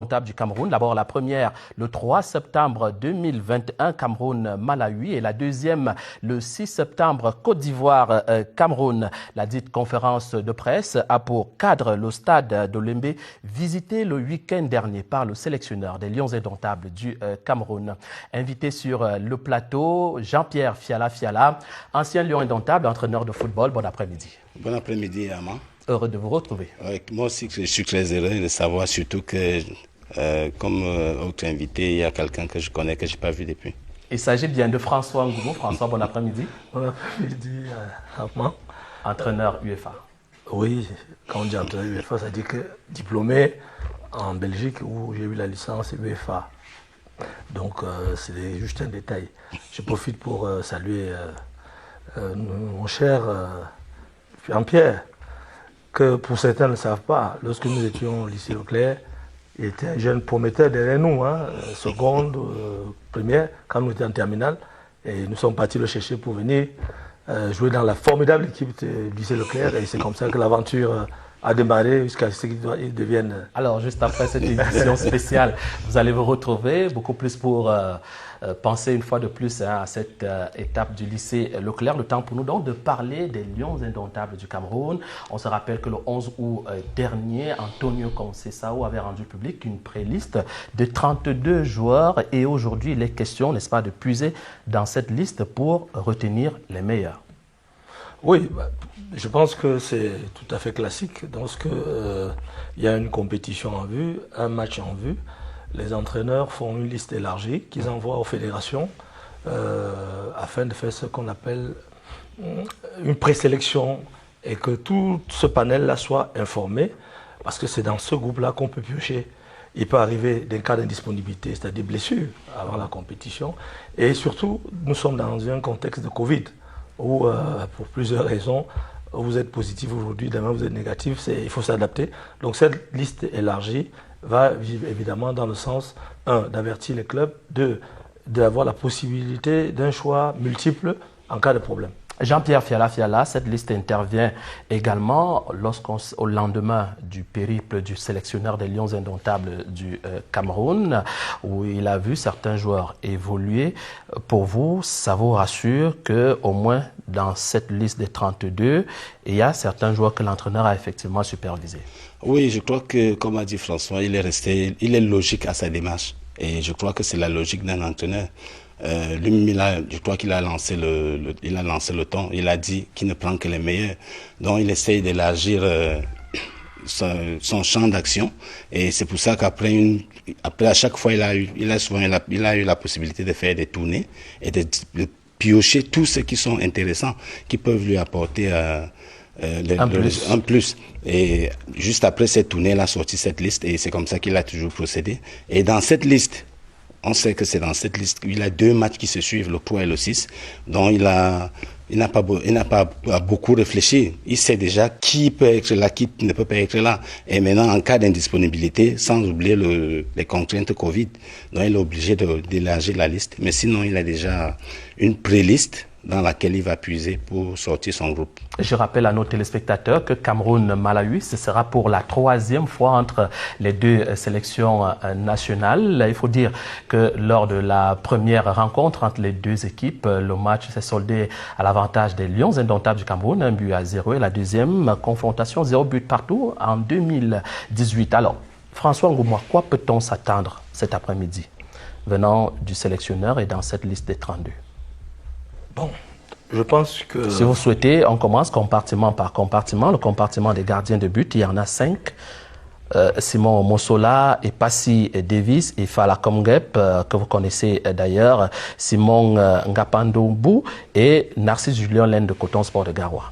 Comptable du Cameroun. D'abord la première le 3 septembre 2021, Cameroun-Malawi, et la deuxième le 6 septembre, Côte d'Ivoire-Cameroun. La dite conférence de presse a pour cadre le stade d'Olembe, visité le week-end dernier par le sélectionneur des Lions indomptables du Cameroun. Invité sur le plateau, Jean-Pierre Fiala, ancien Lion indomptable, entraîneur de football. Bon après-midi. Bon après-midi, Ama. Heureux de vous retrouver. Moi aussi, je suis très heureux de savoir, surtout que, comme autre invité, il y a quelqu'un que je connais, que je n'ai pas vu depuis. Il s'agit bien de François Ngoumo. François, bon après-midi. Bon après-midi, Armand. Entraîneur UEFA. Oui, quand on dit entraîneur UEFA, ça dit que diplômé en Belgique où j'ai eu la licence UEFA. Donc, c'est juste un détail. Je profite pour saluer mon cher Jean-Pierre, que pour certains ne le savent pas, lorsque nous étions au lycée Leclerc, il était un jeune prometteur derrière nous, seconde, première, quand nous étions en terminale, et nous sommes partis le chercher pour venir jouer dans la formidable équipe du lycée Leclerc, et c'est comme ça que l'aventure a démarré jusqu'à ce qu'il devienne... Alors, juste après cette édition spéciale, vous allez vous retrouver beaucoup plus pour penser une fois de plus à cette étape du lycée Leclerc. Le temps pour nous donc de parler des Lions indomptables du Cameroun. On se rappelle que le 11 août dernier, Antonio Conceição avait rendu public une pré-liste de 32 joueurs, et aujourd'hui, il est question, n'est-ce pas, de puiser dans cette liste pour retenir les meilleurs. Oui, je pense que c'est tout à fait classique. Lorsque il y a une compétition en vue, un match en vue, les entraîneurs font une liste élargie qu'ils envoient aux fédérations afin de faire ce qu'on appelle une présélection, et que tout ce panel-là soit informé, parce que c'est dans ce groupe-là qu'on peut piocher. Il peut arriver des cas d'indisponibilité, c'est-à-dire blessures avant la compétition, et surtout, nous sommes dans un contexte de Covid, où pour plusieurs raisons, vous êtes positif aujourd'hui, demain vous êtes négatif, il faut s'adapter. Donc cette liste élargie va évidemment dans le sens, d'avertir les clubs, d'avoir la possibilité d'un choix multiple en cas de problème. Jean-Pierre Fiala, cette liste intervient également au lendemain du périple du sélectionneur des Lions indomptables du Cameroun, où il a vu certains joueurs évoluer. Pour vous, ça vous rassure qu'au moins dans cette liste des 32, il y a certains joueurs que l'entraîneur a effectivement supervisés? Oui, je crois que, comme a dit François, il est logique à sa démarche. Et je crois que c'est la logique d'un entraîneur. Je crois qu'il a lancé le ton. Il a dit qu'il ne prend que les meilleurs. Donc il essaye d'élargir son champ d'action. Et c'est pour ça qu'après à chaque fois, il a eu la possibilité de faire des tournées et de piocher tous ceux qui sont intéressants, qui peuvent lui apporter un plus. Et juste après cette tournée, il a sorti cette liste, et c'est comme ça qu'il a toujours procédé. Et dans cette liste, on sait que c'est dans cette liste qu'il a 2 matchs qui se suivent, le 3 et le 6, dont il n'a pas beaucoup réfléchi. Il sait déjà qui peut être là, qui ne peut pas être là. Et maintenant, en cas d'indisponibilité, sans oublier les contraintes Covid, donc il est obligé d'élargir la liste. Mais sinon, il a déjà une pré-liste dans laquelle il va puiser pour sortir son groupe. Je rappelle à nos téléspectateurs que Cameroun-Malawi, ce sera pour la 3e fois entre les 2 sélections nationales. Il faut dire que lors de la première rencontre entre les 2 équipes, le match s'est soldé à l'avantage des Lions indomptables du Cameroun, 1-0, et la deuxième confrontation, 0 but partout en 2018. Alors, François Ngoumo, quoi peut-on s'attendre cet après-midi venant du sélectionneur et dans cette liste des 32? Bon, je pense que... Si vous souhaitez, on commence compartiment par compartiment. Le compartiment des gardiens de but, il y en a 5. Simon Mossola, et Passy Davis, et Fala Komgep, que vous connaissez d'ailleurs, Simon Ngapandombu et Narcisse Julien Laine de Coton Sport de Garoua.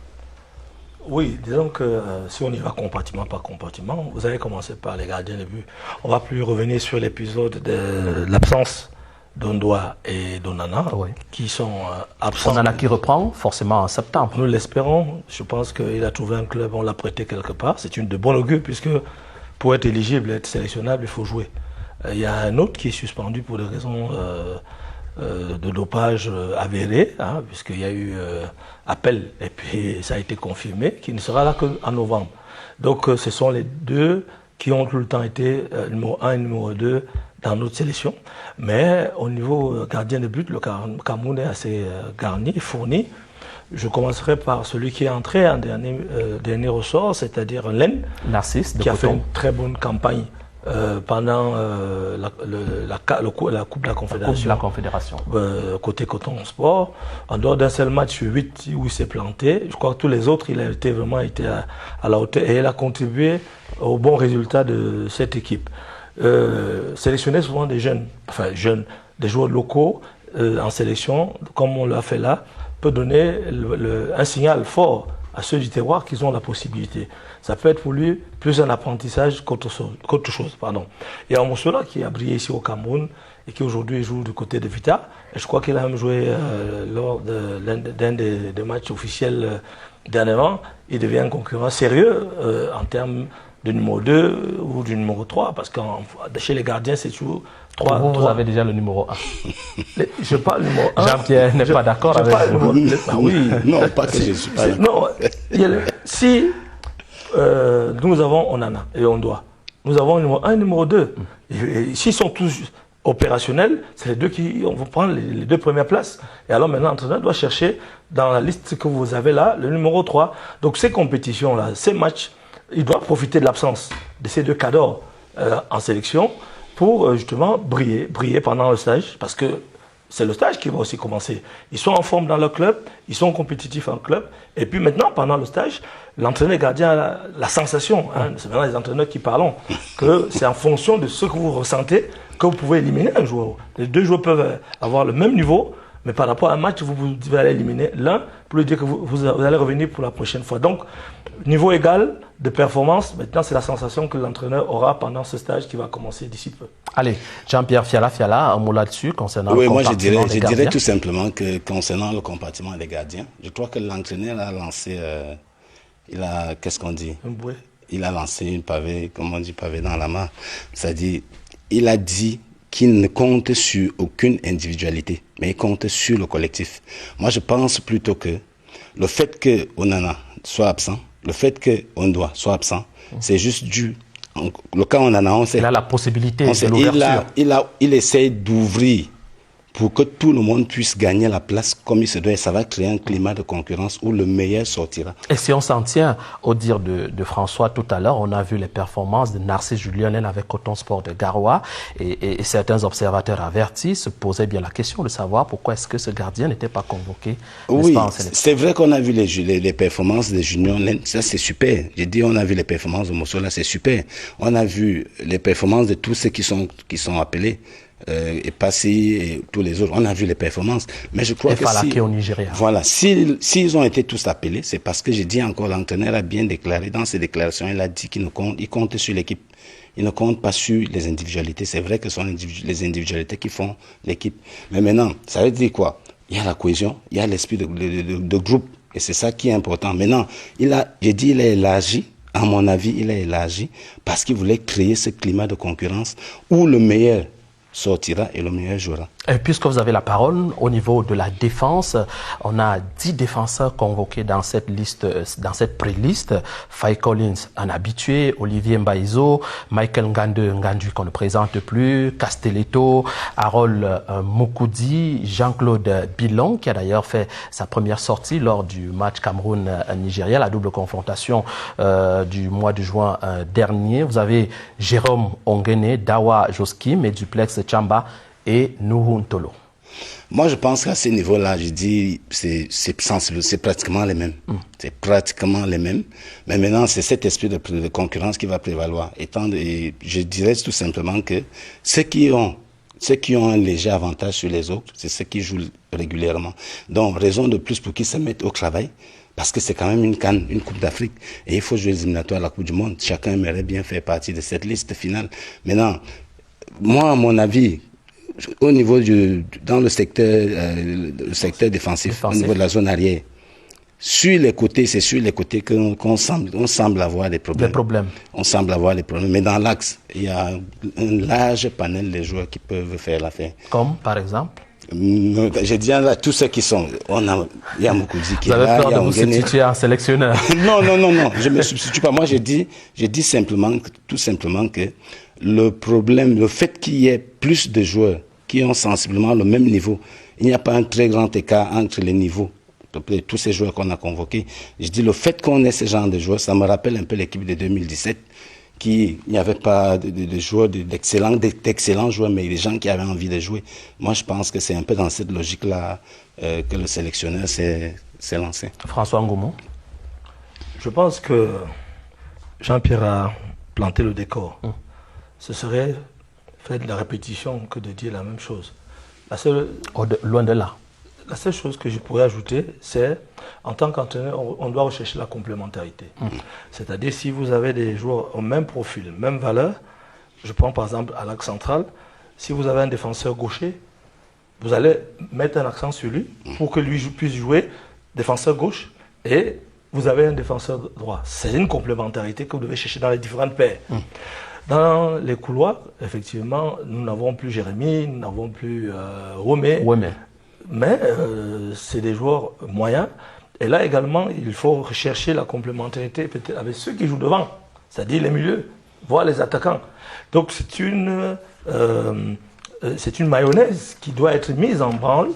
Oui, disons que si on y va compartiment par compartiment, vous allez commencer par les gardiens de but. On va plus revenir sur l'épisode de l'absence d'Ondoa et d'Onana, oui, qui sont absents. Onana qui reprend forcément en septembre. Nous l'espérons. Je pense qu'il a trouvé un club, on l'a prêté quelque part. C'est une de bonne augure, puisque pour être éligible, être sélectionnable, il faut jouer. Il y a un autre qui est suspendu pour des raisons de dopage avérées, puisqu'il y a eu appel, et puis ça a été confirmé, qui ne sera là qu'en novembre. Donc ce sont les 2 qui ont tout le temps été numéro 1 et numéro 2 dans notre sélection. Mais au niveau gardien de but, le Cameroun est assez garni, fourni. Je commencerai par celui qui est entré en dernier ressort, c'est-à-dire Len, Narcisse de qui a fait Coton. une très bonne campagne pendant la Coupe de la Confédération. Côté Coton Sport. En dehors d'un seul match sur 8 où il s'est planté, je crois que tous les autres, il a vraiment été à la hauteur et il a contribué au bon résultat de cette équipe. Sélectionner souvent des jeunes, des joueurs locaux en sélection, comme on l'a fait là, peut donner un signal fort à ceux du terroir qu'ils ont la possibilité. Ça peut être pour lui plus un apprentissage qu'autre chose. Il y a Omosola qui a brillé ici au Cameroun et qui aujourd'hui joue du côté de Vita. Et je crois qu'il a même joué lors d'un des matchs officiels dernièrement. Il devient un concurrent sérieux en termes de numéro 2 ou du numéro 3, parce que chez les gardiens, c'est toujours 3. Vous avez déjà le numéro 1. Je parle numéro 1. Jean-Pierre n'est pas d'accord avec vous. Oui. Non, pas que je suis pas d'accord. Non, si nous avons Onana et Ondoa, nous avons le numéro 1 et le numéro 2. Et s'ils sont tous opérationnels, c'est les deux qui vont prendre les 2 premières places. Et alors maintenant, l'entraîneur doit chercher dans la liste que vous avez là, le numéro 3. Donc ces compétitions-là, ces matchs, il doit profiter de l'absence de ces 2 cadors en sélection pour justement briller pendant le stage, parce que c'est le stage qui va aussi commencer. Ils sont en forme dans leur club, ils sont compétitifs en club, et puis maintenant, pendant le stage, l'entraîneur gardien a la sensation, c'est maintenant les entraîneurs qui parlent, que c'est en fonction de ce que vous ressentez que vous pouvez éliminer un joueur. Les 2 joueurs peuvent avoir le même niveau, mais par rapport à un match, vous devez aller éliminer l'un pour lui dire que vous allez revenir pour la prochaine fois. Donc, niveau égal de performance, maintenant c'est la sensation que l'entraîneur aura pendant ce stage qui va commencer d'ici peu. Allez, Jean-Pierre Fiala, un mot là-dessus concernant le moi compartiment des je gardiens. dirais tout simplement que concernant le compartiment des gardiens, je crois que l'entraîneur a lancé, qu'est-ce qu'on dit? Il a lancé une pavé, comme on dit, pavé dans la main. C'est-à-dire, il a dit qu'il ne compte sur aucune individualité, mais il compte sur le collectif. Moi, je pense plutôt que le fait que Onana soit absent, le fait que Ondoa soit absent, c'est juste dû. Le cas Onana, on sait. Il a la possibilité de l'ouverture. Il essaie d'ouvrir pour que tout le monde puisse gagner la place comme il se doit. Et ça va créer un climat de concurrence où le meilleur sortira. Et si on s'en tient au dire de François tout à l'heure, on a vu les performances de Narcisse Julien avec Coton Sport de Garoua et certains observateurs avertis se posaient bien la question de savoir pourquoi est-ce que ce gardien n'était pas convoqué. Oui, pas, en sélection. C'est vrai qu'on a vu les performances de Junior Len, ça c'est super. J'ai dit on a vu les performances de Mosola, c'est super. On a vu les performances de tous ceux qui sont appelés. Et Passy et tous les autres, on a vu les performances. Mais je crois que au Nigeria. Voilà, s'ils ont été tous appelés, c'est parce que j'ai dit encore, l'entraîneur a bien déclaré, dans ses déclarations, il a dit qu'il compte sur l'équipe. Il ne compte pas sur les individualités. C'est vrai que ce sont les individualités qui font l'équipe. Mais maintenant, ça veut dire quoi? Il y a la cohésion, il y a l'esprit de groupe. Et c'est ça qui est important. Maintenant, il a élargi. À mon avis, il a élargi parce qu'il voulait créer ce climat de concurrence où le meilleur sortira et le meilleur jouera. Et puisque vous avez la parole, au niveau de la défense, on a 10 défenseurs convoqués dans cette liste, dans cette pré-liste. Faye Collins, un habitué, Olivier Mbaizo, Michael Ngandu qu'on ne présente plus, Castelletto, Harold Moukoudi, Jean-Claude Bilon, qui a d'ailleurs fait sa première sortie lors du match Cameroun-Nigeria, la double confrontation du mois de juin dernier. Vous avez Jérôme Ongene, Dawa Joskim et Duplex Chamba et Nuhu Ntolo. Moi, je pense qu'à ce niveau-là, je dis, c'est pratiquement les mêmes. C'est pratiquement les mêmes. Mais maintenant, c'est cet esprit de concurrence qui va prévaloir. Et je dirais tout simplement que ceux qui ont un léger avantage sur les autres, c'est ceux qui jouent régulièrement. Donc, raison de plus pour qu'ils se mettent au travail. Parce que c'est quand même une CAN, une Coupe d'Afrique. Et il faut jouer les éliminatoires à la Coupe du Monde. Chacun aimerait bien faire partie de cette liste finale. Maintenant, moi, à mon avis, au niveau dans le secteur défensif, au niveau de la zone arrière, sur les côtés, c'est sur les côtés qu'on semble avoir des problèmes. On semble avoir des problèmes. Mais dans l'axe, il y a un large panel de joueurs qui peuvent faire l'affaire. Comme, par exemple? J'ai dit là, tous ceux qui sont, il y a Moukoudzi qui est là. Vous avez peur il y a de vous substituer en sélectionneur? Non, je me substitue pas. Moi, j'ai dit simplement, tout simplement que le problème, le fait qu'il y ait plus de joueurs qui ont sensiblement le même niveau, il n'y a pas un très grand écart entre les niveaux de tous ces joueurs qu'on a convoqués. Je dis le fait qu'on ait ce genre de joueurs, ça me rappelle un peu l'équipe de 2017, il n'y avait pas de joueurs, d'excellents joueurs, mais des gens qui avaient envie de jouer. Moi, je pense que c'est un peu dans cette logique-là que le sélectionneur s'est lancé. François Ngoumou. Je pense que Jean-Pierre a planté le décor. Ce serait faire de la répétition que de dire la même chose. Loin de là. La seule chose que je pourrais ajouter, c'est, en tant qu'entraîneur, on doit rechercher la complémentarité. C'est-à-dire, si vous avez des joueurs au même profil, même valeur, je prends par exemple à l'axe central, si vous avez un défenseur gaucher, vous allez mettre un accent sur lui pour que lui puisse jouer défenseur gauche, et vous avez un défenseur droit. C'est une complémentarité que vous devez chercher dans les différentes paires. Dans les couloirs, effectivement, nous n'avons plus Jérémy, nous n'avons plus Romé. Mais c'est des joueurs moyens. Et là également, il faut rechercher la complémentarité peut-être avec ceux qui jouent devant, c'est-à-dire les milieux, voire les attaquants. Donc c'est une mayonnaise qui doit être mise en branle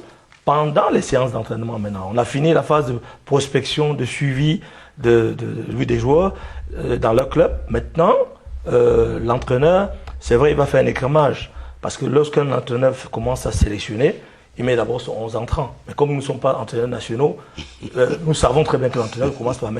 pendant les séances d'entraînement maintenant. On a fini la phase de prospection, de suivi des joueurs dans leur club. Maintenant, l'entraîneur, c'est vrai, il va faire un écrémage. Parce que lorsqu'un entraîneur commence à sélectionner, il met d'abord son 11 entrants. Mais comme nous ne sommes pas entraîneurs nationaux, nous savons très bien que l'entraîneur commence par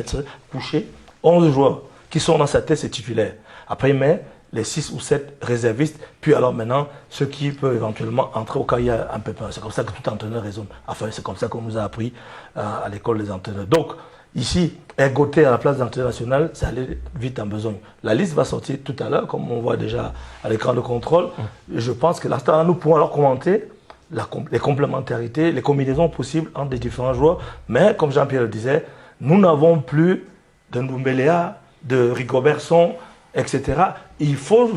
coucher 11 joueurs qui sont dans sa tête, c'est titulaire. Après, il met les 6 ou 7 réservistes, puis alors maintenant, ceux qui peuvent éventuellement entrer au cas où il y a un pépin. C'est comme ça que tout entraîneur raisonne. Enfin, c'est comme ça qu'on nous a appris à l'école des entraîneurs. Donc, ici, ergoter à la place d'entraîneur national, ça allait vite en besogne. La liste va sortir tout à l'heure, comme on voit déjà à l'écran de contrôle. Je pense que l'instant, nous pourrons alors commenter les complémentarités, les combinaisons possibles entre les différents joueurs. Mais, comme Jean-Pierre le disait, nous n'avons plus de Ndoumbéléa, de Rigobertson, etc. Il faut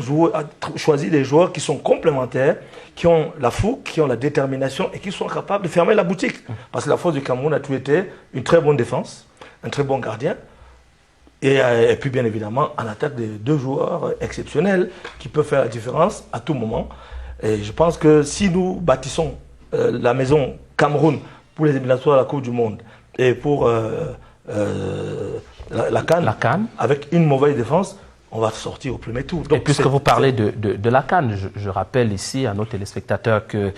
choisir des joueurs qui sont complémentaires, qui ont la fougue, qui ont la détermination et qui sont capables de fermer la boutique. Parce que la force du Cameroun a tout été une très bonne défense, un très bon gardien, et puis bien évidemment en attaque de 2 joueurs exceptionnels qui peuvent faire la différence à tout moment. Et je pense que si nous bâtissons la maison Cameroun pour les éliminatoires de la Coupe du Monde et pour la CAN, avec une mauvaise défense, on va sortir au premier tour. Donc, et puisque vous parlez de la CAN, je rappelle ici à nos téléspectateurs que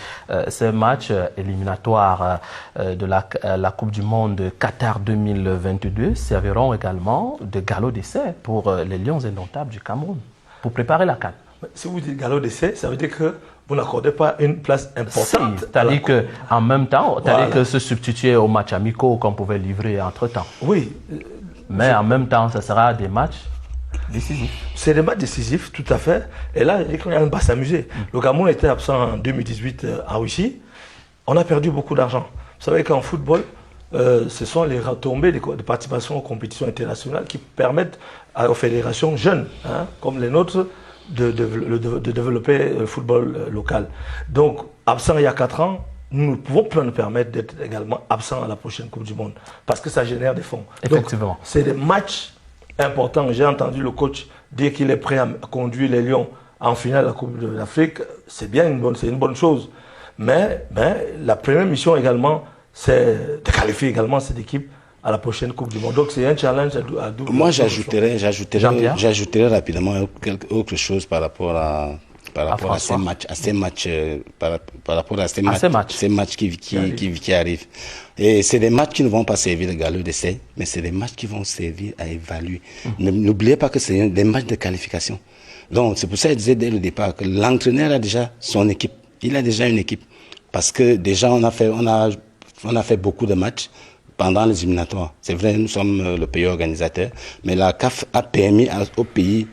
ces matchs éliminatoires de la Coupe du Monde Qatar 2022 serviront également de galop d'essai pour les Lions indomptables du Cameroun, pour préparer la CAN. Si vous dites galop d'essai, ça veut dire que vous n'accordez pas une place importante. C'est-à-dire qu'en même temps, c'est-à-dire que se substituer aux matchs amicaux qu'on pouvait livrer entre-temps. Oui. Mais en même temps, ce sera des matchs décisifs. C'est des matchs décisifs, tout à fait. Et là, on va s'amuser. Le Cameroun était absent en 2018 en Russie. On a perdu beaucoup d'argent. Vous savez qu'en football, ce sont les retombées de participation aux compétitions internationales qui permettent aux fédérations jeunes, comme les nôtres, de développer le football local. Donc, absent il y a 4 ans, nous ne pouvons plus nous permettre d'être également absents à la prochaine Coupe du Monde, parce que ça génère des fonds. Effectivement. Donc, c'est des matchs importants. J'ai entendu le coach dire qu'il est prêt à conduire les Lions en finale de la Coupe de l'Afrique. C'est bien c'est une bonne chose. Mais la première mission également, c'est de qualifier également cette équipe à la prochaine Coupe du Monde. Donc c'est un challenge à double. Moi j'ajouterais rapidement autre chose par rapport à ces matchs qui arrivent. Et c'est des matchs qui ne vont pas servir de galop d'essai, mais c'est des matchs qui vont servir à évaluer. N'oubliez pas que c'est des matchs de qualification. Donc c'est pour ça que je disais dès le départ que l'entraîneur a déjà son équipe. Il a déjà une équipe. Parce que déjà on a fait beaucoup de matchs pendant les éliminatoires. C'est vrai, nous sommes le pays organisateur, mais la CAF a permis au pays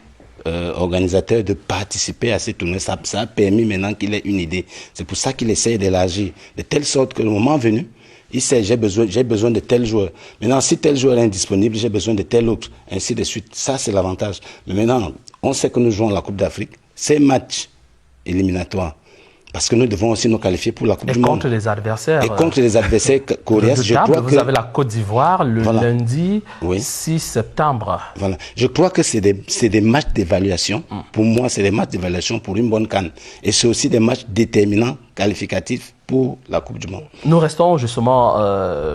organisateur de participer à ces tournois. Ça a permis maintenant qu'il ait une idée. C'est pour ça qu'il essaie d'élargir, de telle sorte que le moment venu, il sait, j'ai besoin de tel joueur. Maintenant, si tel joueur est indisponible, j'ai besoin de tel autre, ainsi de suite. Ça, c'est l'avantage. Mais maintenant, on sait que nous jouons la Coupe d'Afrique. Ces matchs éliminatoires Parce que nous devons aussi nous qualifier pour la Coupe du Monde. Et contre les adversaires. Et contre les adversaires coriaces, je crois que... Vous avez la Côte d'Ivoire le lundi oui. 6 septembre. Voilà. Je crois que c'est des matchs d'évaluation. Pour moi, c'est des matchs d'évaluation pour une bonne CAN. Et c'est aussi des matchs déterminants, qualificatifs pour la Coupe du Monde. Nous restons justement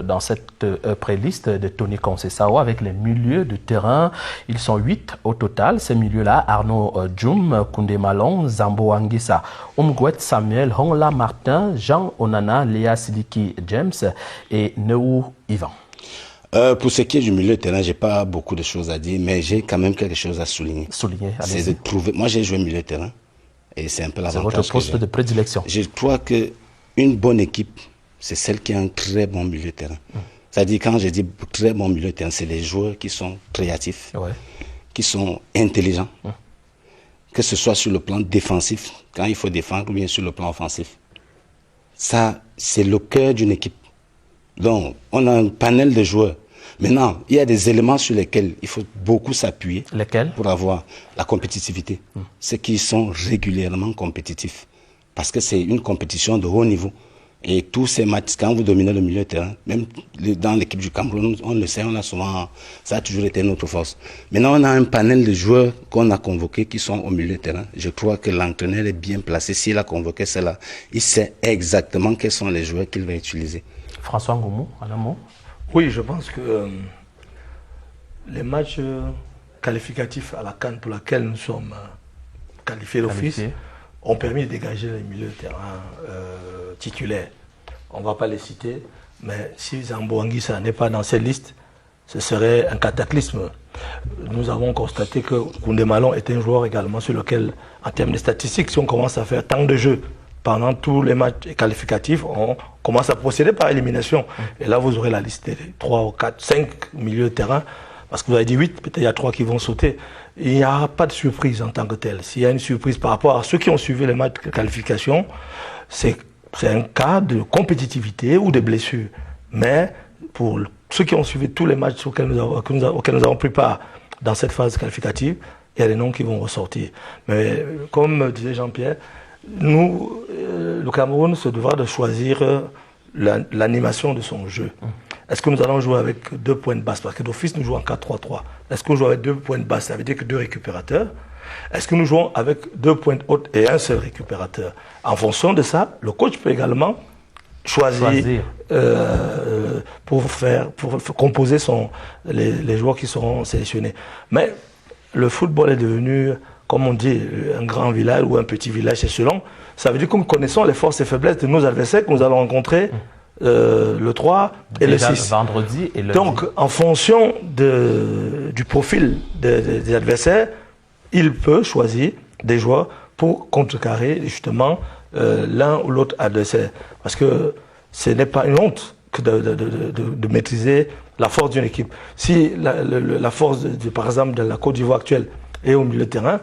dans cette pré-liste de Tony Conceição avec les milieux de terrain. Ils sont 8 au total. Ces milieux-là, Arnaud Djoum, Koundé Malong, Zambo Anguissa, Umgwet Samuel, Hongla Martin, Jean Onana, Léa Sidiki James et Neou Ivan. Pour ce qui est du milieu de terrain, j'ai pas beaucoup de choses à dire, mais j'ai quand même quelque chose à souligner. C'est de trouver. Moi, j'ai joué milieu de terrain et c'est un peu l'avantage. C'est votre poste de prédilection. Je crois que une bonne équipe, c'est celle qui a un très bon milieu de terrain. C'est-à-dire, quand je dis très bon milieu de terrain, c'est les joueurs qui sont créatifs, qui sont intelligents, que ce soit sur le plan défensif, quand il faut défendre, ou bien sur le plan offensif. Ça, c'est le cœur d'une équipe. Donc, on a un panel de joueurs. Maintenant, il y a des éléments sur lesquels il faut beaucoup s'appuyer. Lesquels? Pour avoir la compétitivité. Ceux qui sont régulièrement compétitifs. Parce que c'est une compétition de haut niveau. Et tous ces matchs, quand vous dominez le milieu de terrain, même dans l'équipe du Cameroun, on le sait, on a souvent, ça a toujours été notre force. Maintenant, on a un panel de joueurs qu'on a convoqués qui sont au milieu de terrain. Je crois que l'entraîneur est bien placé. S'il a convoqué cela, il sait exactement quels sont les joueurs qu'il va utiliser. François Ngoumou, en un mot? Oui, je pense que les matchs qualificatifs à la CAN pour laquelle nous sommes qualifiés d'office ont permis de dégager les milieux de terrain titulaires. On ne va pas les citer, mais si Zambo Anguissa n'est pas dans cette liste, ce serait un cataclysme. Nous avons constaté que Koundé Malong est un joueur également sur lequel, en termes de statistiques, si on commence à faire tant de jeux pendant tous les matchs qualificatifs, on commence à procéder par élimination. Et là, vous aurez la liste des 3 ou 4, 5 milieux de terrain. Parce que vous avez dit 8, peut-être il y a 3 qui vont sauter. Il n'y a pas de surprise en tant que telle. S'il y a une surprise par rapport à ceux qui ont suivi les matchs de qualification, c'est un cas de compétitivité ou de blessure. Mais pour ceux qui ont suivi tous les matchs auxquels nous avons pris part dans cette phase qualificative, il y a des noms qui vont ressortir. Mais comme disait Jean-Pierre, nous, le Cameroun se devra de choisir l'animation de son jeu. Est-ce que nous allons jouer avec 2 points de base? Parce que d'office, nous jouons en 4-3-3. Est-ce que nous jouons avec 2 points de base? Ça veut dire que 2 récupérateurs. Est-ce que nous jouons avec 2 pointes hautes et un seul récupérateur? En fonction de ça, le coach peut également choisir. Pour composer les joueurs qui seront sélectionnés. Mais le football est devenu, comme on dit, un grand village ou un petit village, c'est selon. Ça veut dire que nous connaissons les forces et faiblesses de nos adversaires que nous allons rencontrer le 3 et le 6. Vendredi et le Donc, en fonction du profil des adversaires, il peut choisir des joueurs pour contrecarrer justement l'un ou l'autre adversaire. Parce que ce n'est pas une honte que de maîtriser la force d'une équipe. Si la force, par exemple, de la Côte d'Ivoire actuelle est au milieu de terrain,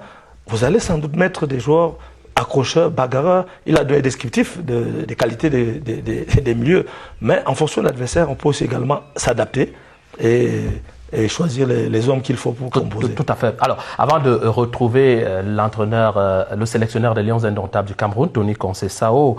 vous allez sans doute mettre des joueurs accrocheurs, bagarreurs. Il a donné descriptif des qualités des milieux. Mais en fonction de l'adversaire, on peut aussi également s'adapter et choisir les hommes qu'il faut pour composer. Tout à fait. Alors, avant de retrouver l'entraîneur, le sélectionneur des Lions indomptables du Cameroun, Tony Conceição,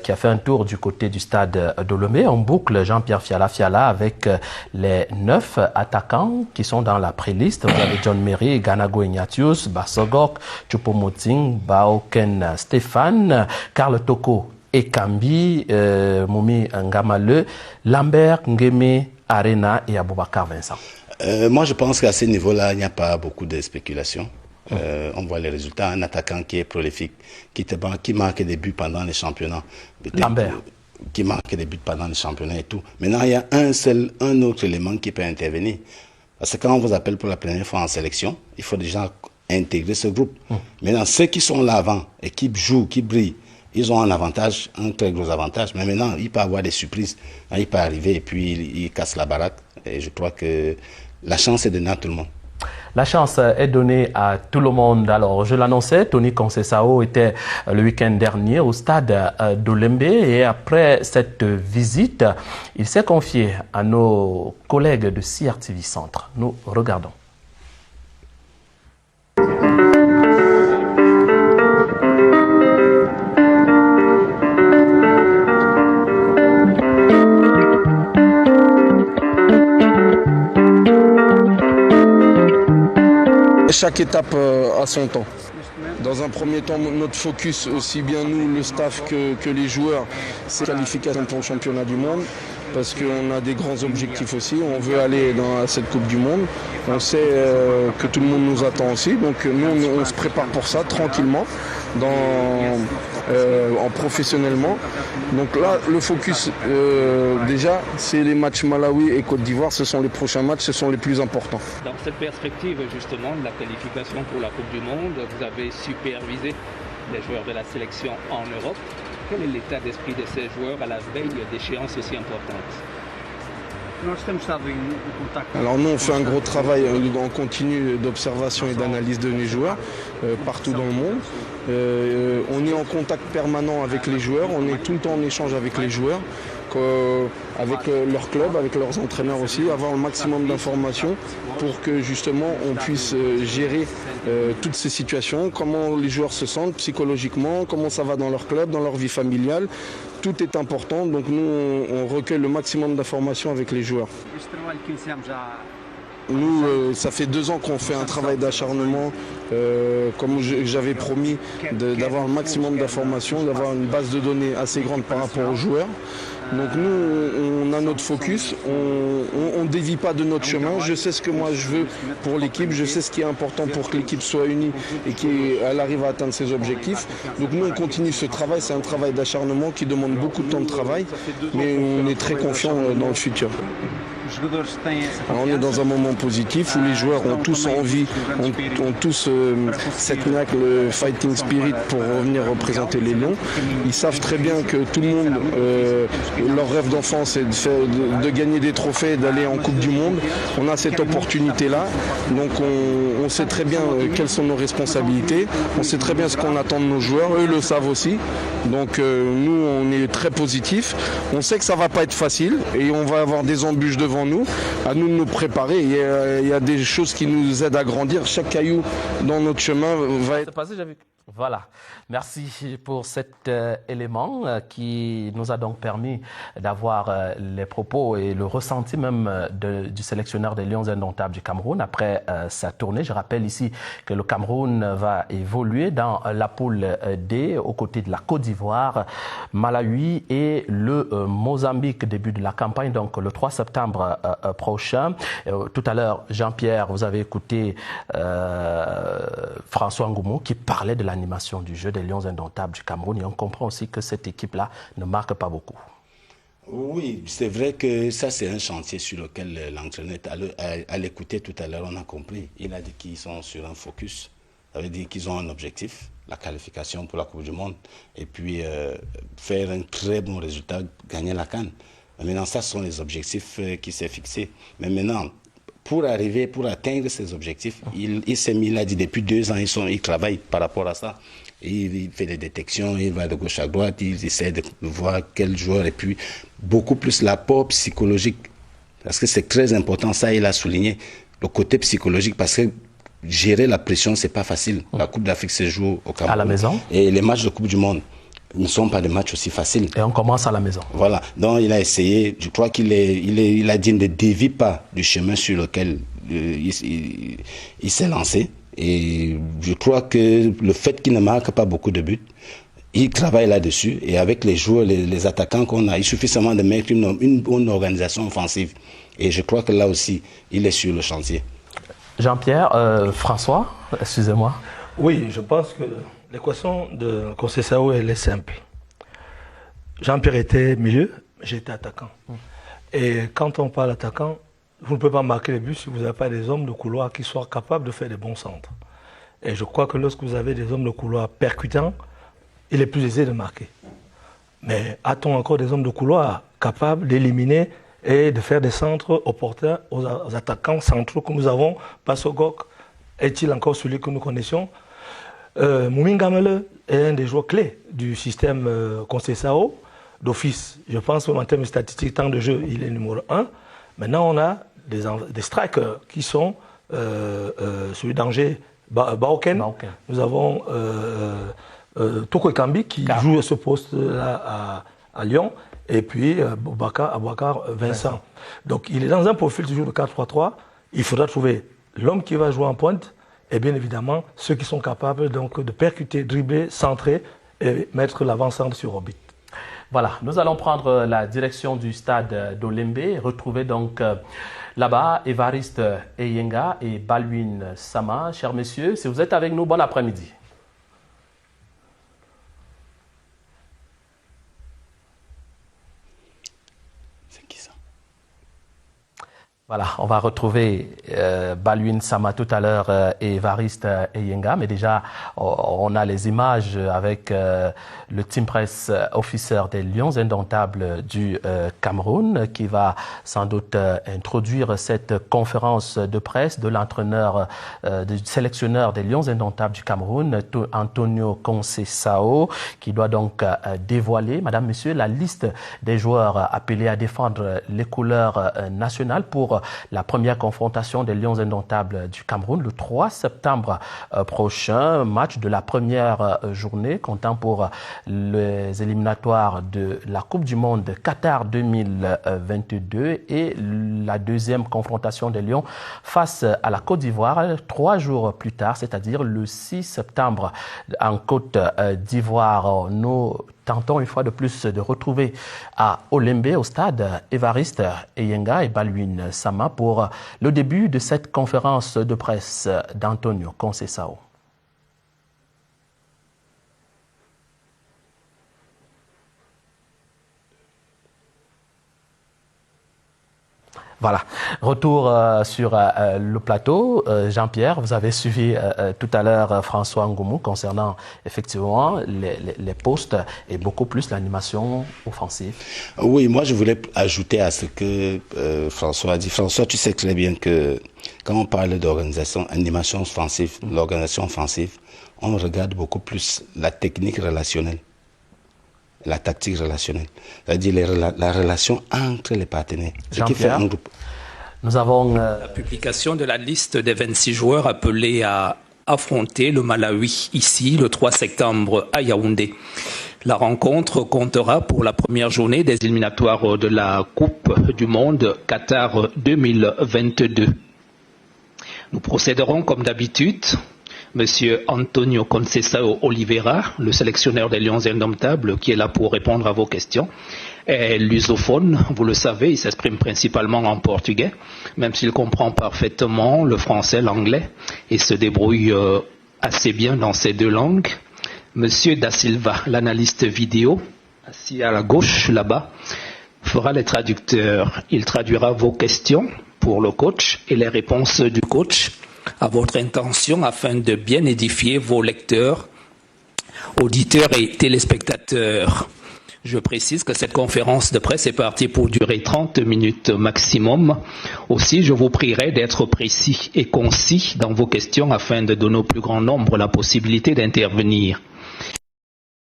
qui a fait un tour du côté du stade de Lomé, on boucle Jean-Pierre Fiala avec les 9 attaquants qui sont dans la pré-liste. Vous avez John Merry, Ganago Ignatius, Bassogok, Choupo-Moting, Baoken Stéphane, Karl Toko Ekambi, Moumi Ngamale, Lambert Ngeme Arena et Aboubakar Vincent. Moi, je pense qu'à ce niveau-là, il n'y a pas beaucoup de spéculation. On voit les résultats. Un attaquant qui est prolifique, qui marque des buts pendant les championnats. Lambert. Qui marque des buts pendant les championnats et tout. Maintenant, il y a un autre élément qui peut intervenir. Parce que quand on vous appelle pour la première fois en sélection, il faut déjà intégrer ce groupe. Maintenant, ceux qui sont là avant et qui jouent, qui brillent, ils ont un avantage, un très gros avantage. Mais maintenant, il peut avoir des surprises. Il peut arriver et puis il casse la baraque. Et je crois que la chance est donnée à tout le monde. La chance est donnée à tout le monde. Alors, je l'annonçais, Tony Conceição était le week-end dernier au stade d'Olembe et après cette visite, il s'est confié à nos collègues de CRTV Centre. Nous regardons. chaque étape a son temps. Dans un premier temps, notre focus, aussi bien nous, le staff que les joueurs, c'est la qualification pour le championnat du monde. Parce qu'on a des grands objectifs aussi. On veut aller dans cette Coupe du Monde. On sait que tout le monde nous attend aussi. Donc nous, on se prépare pour ça tranquillement, en professionnellement. Donc là, le focus, déjà, c'est les matchs Malawi et Côte d'Ivoire. Ce sont les prochains matchs, ce sont les plus importants. Dans cette perspective, justement, de la qualification pour la Coupe du Monde, vous avez supervisé les joueurs de la sélection en Europe. Quel est l'état d'esprit de ces joueurs à la veille d'échéances aussi importantes? Alors nous, on fait un gros travail en continu d'observation et d'analyse de nos joueurs partout dans le monde. On est en contact permanent avec les joueurs, on est tout le temps en échange avec les joueurs, avec leur club, avec leurs entraîneurs aussi, avoir le maximum d'informations pour que justement on puisse gérer toutes ces situations, comment les joueurs se sentent psychologiquement, comment ça va dans leur club, dans leur vie familiale. Tout est important, donc nous on recueille le maximum d'informations avec les joueurs. Nous, ça fait 2 ans qu'on fait un travail d'acharnement, comme j'avais promis, d'avoir le maximum d'informations, d'avoir une base de données assez grande par rapport aux joueurs. Donc nous, on a notre focus, on ne dévie pas de notre chemin. Je sais ce que moi je veux pour l'équipe, je sais ce qui est important pour que l'équipe soit unie et qu'elle arrive à atteindre ses objectifs. Donc nous, on continue ce travail, c'est un travail d'acharnement qui demande beaucoup de temps de travail, mais on est très confiant dans le futur. Alors on est dans un moment positif où les joueurs ont tous envie, ont tous cette niaque, le fighting spirit pour revenir représenter les Lions. Ils savent très bien que tout le monde, leur rêve d'enfant, c'est de gagner des trophées, d'aller en Coupe du Monde. On a cette opportunité-là, donc on sait très bien quelles sont nos responsabilités, on sait très bien ce qu'on attend de nos joueurs, eux le savent aussi. Donc nous, on est très positifs. On sait que ça va pas être facile et on va avoir des embûches devant nous. À nous de nous préparer. Il y a des choses qui nous aident à grandir. Chaque caillou dans notre chemin va être... Voilà, merci pour cet élément qui nous a donc permis d'avoir les propos et le ressenti même du sélectionneur des Lions indomptables du Cameroun après sa tournée. Je rappelle ici que le Cameroun va évoluer dans la poule D aux côtés de la Côte d'Ivoire, Malawi et le Mozambique, début de la campagne, donc le 3 septembre prochain. Tout à l'heure, Jean-Pierre, vous avez écouté François Ngoumou qui parlait de l'animation du jeu des Lions indomptables du Cameroun et on comprend aussi que cette équipe-là ne marque pas beaucoup. Oui, c'est vrai que ça c'est un chantier sur lequel l'entraîneur, à l'écouter tout à l'heure, on a compris. Il a dit qu'ils sont sur un focus, ça veut dire qu'ils ont un objectif, la qualification pour la Coupe du Monde et puis faire un très bon résultat, gagner la CAN. Maintenant, ça ce sont les objectifs qui s'est fixés. Mais maintenant, pour atteindre ces objectifs, il s'est mis, il a dit depuis 2 ans, il travaille par rapport à ça. Il fait des détections, il va de gauche à droite, il essaie de voir quel joueur, et puis beaucoup plus l'apport psychologique. Parce que c'est très important, ça il a souligné, le côté psychologique, parce que gérer la pression, c'est pas facile. La Coupe d'Afrique se joue au Cameroun. À la maison. Et les matchs de Coupe du Monde ne sont pas des matchs aussi faciles. Et on commence à la maison. Voilà. Donc il a essayé, je crois il a dit ne dévie pas du chemin sur lequel il s'est lancé. Et je crois que le fait qu'il ne marque pas beaucoup de buts, il travaille là-dessus. Et avec les joueurs, les attaquants qu'on a, il suffit seulement de mettre une bonne organisation offensive. Et je crois que là aussi, il est sur le chantier. Jean-Pierre, François, excusez-moi. Oui, je pense que l'équation de Conceição, elle est simple. Jean-Pierre était milieu, j'étais attaquant. Et quand on parle attaquant, vous ne pouvez pas marquer les buts si vous n'avez pas des hommes de couloir qui soient capables de faire des bons centres. Et je crois que lorsque vous avez des hommes de couloir percutants, il est plus aisé de marquer. Mais a-t-on encore des hommes de couloir capables d'éliminer et de faire des centres opportuns aux attaquants centraux que nous avons? Passogok est-il encore celui que nous connaissions? Moumingamele est un des joueurs clés du système Conceição d'office. Je pense qu'en termes de statistiques, temps de jeu, il est numéro 1. Maintenant, on a des strikers qui sont celui d'Angers, Baoken. Nous avons Toko Ekambi qui joue à ce poste-là à Lyon. Et puis Abouakar Vincent. Donc il est dans un profil toujours de 4-3-3. Il faudra trouver l'homme qui va jouer en pointe et bien évidemment ceux qui sont capables donc, de percuter, dribbler, centrer et mettre l'avant-centre sur orbite. Voilà, nous allons prendre la direction du stade d'Olembe et retrouver donc là-bas Évariste Eyenga et Balwin Sama. Chers messieurs, si vous êtes avec nous, bon après-midi. C'est qui ça? Voilà, on va retrouver Balwin Sama tout à l'heure et Évariste Eyenga, mais déjà on a les images avec le team press officer des Lions indomptables du Cameroun qui va sans doute introduire cette conférence de presse de l'entraîneur, du sélectionneur des Lions indomptables du Cameroun, Antonio Conceição, qui doit donc dévoiler, madame, monsieur, la liste des joueurs appelés à défendre les couleurs nationales pour la première confrontation des Lions indomptables du Cameroun le 3 septembre prochain, match de la première journée comptant pour les éliminatoires de la Coupe du Monde Qatar 2022 et la deuxième confrontation des Lions face à la Côte d'Ivoire 3 jours plus tard, c'est-à-dire le 6 septembre en Côte d'Ivoire. Nous tentons une fois de plus de retrouver à Olembe, au stade, Évariste Eyenga et Balwin Sama pour le début de cette conférence de presse d'Antonio Conceição. Voilà, retour sur le plateau. Jean-Pierre, vous avez suivi tout à l'heure François Ngoumou concernant effectivement les postes et beaucoup plus l'animation offensive. Oui, moi je voulais ajouter à ce que François a dit. François, tu sais très bien que quand on parle d'organisation, animation offensive, l'organisation offensive, on regarde beaucoup plus la technique relationnelle, la tactique relationnelle, c'est-à-dire la relation entre les partenaires. Jean-Pierre, nous avons la publication de la liste des 26 joueurs appelés à affronter le Malawi ici le 3 septembre à Yaoundé. La rencontre comptera pour la première journée des éliminatoires de la Coupe du Monde Qatar 2022. Nous procéderons comme d'habitude. Monsieur Antonio Conceição Oliveira, le sélectionneur des Lions indomptables, qui est là pour répondre à vos questions, est lusophone, vous le savez, il s'exprime principalement en portugais, même s'il comprend parfaitement le français, l'anglais, et se débrouille assez bien dans ces deux langues. Monsieur Da Silva, l'analyste vidéo, assis à la gauche là-bas, fera les traducteurs. Il traduira vos questions pour le coach et les réponses du coach à votre intention afin de bien édifier vos lecteurs, auditeurs et téléspectateurs. Je précise que cette conférence de presse est partie pour durer 30 minutes maximum. Aussi, je vous prierai d'être précis et concis dans vos questions afin de donner au plus grand nombre la possibilité d'intervenir.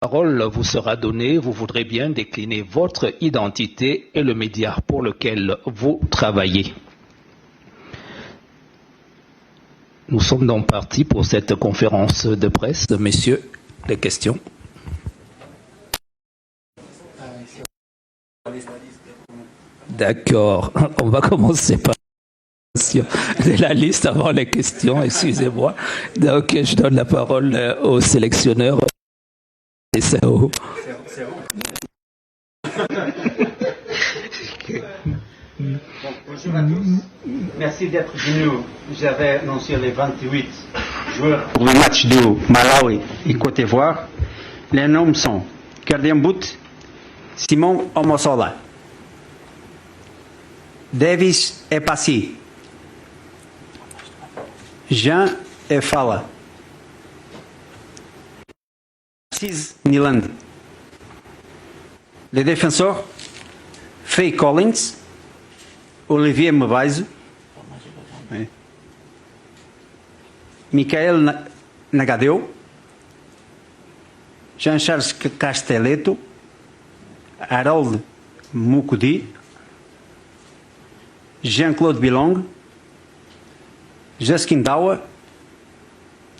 La parole vous sera donnée, vous voudrez bien décliner votre identité et le média pour lequel vous travaillez. Nous sommes donc partis pour cette conférence de presse. Messieurs, les questions. D'accord. On va commencer par la liste avant les questions, excusez-moi. Donc, je donne la parole au sélectionneur. Merci d'être venu. J'avais annoncé les 28 joueurs pour le match de Malawi et Côte d'Ivoire. Les noms sont Gardien Bout, Simon Omosola, Davis Epassi, Jean Efala, Assis Niland. Les défenseurs, Faye Collins, Olivier Mavaizo, Michael Nagadeu, Jean-Charles Castelletto, Harold Mukudi, Jean-Claude Bilong, Jaskin Dawa,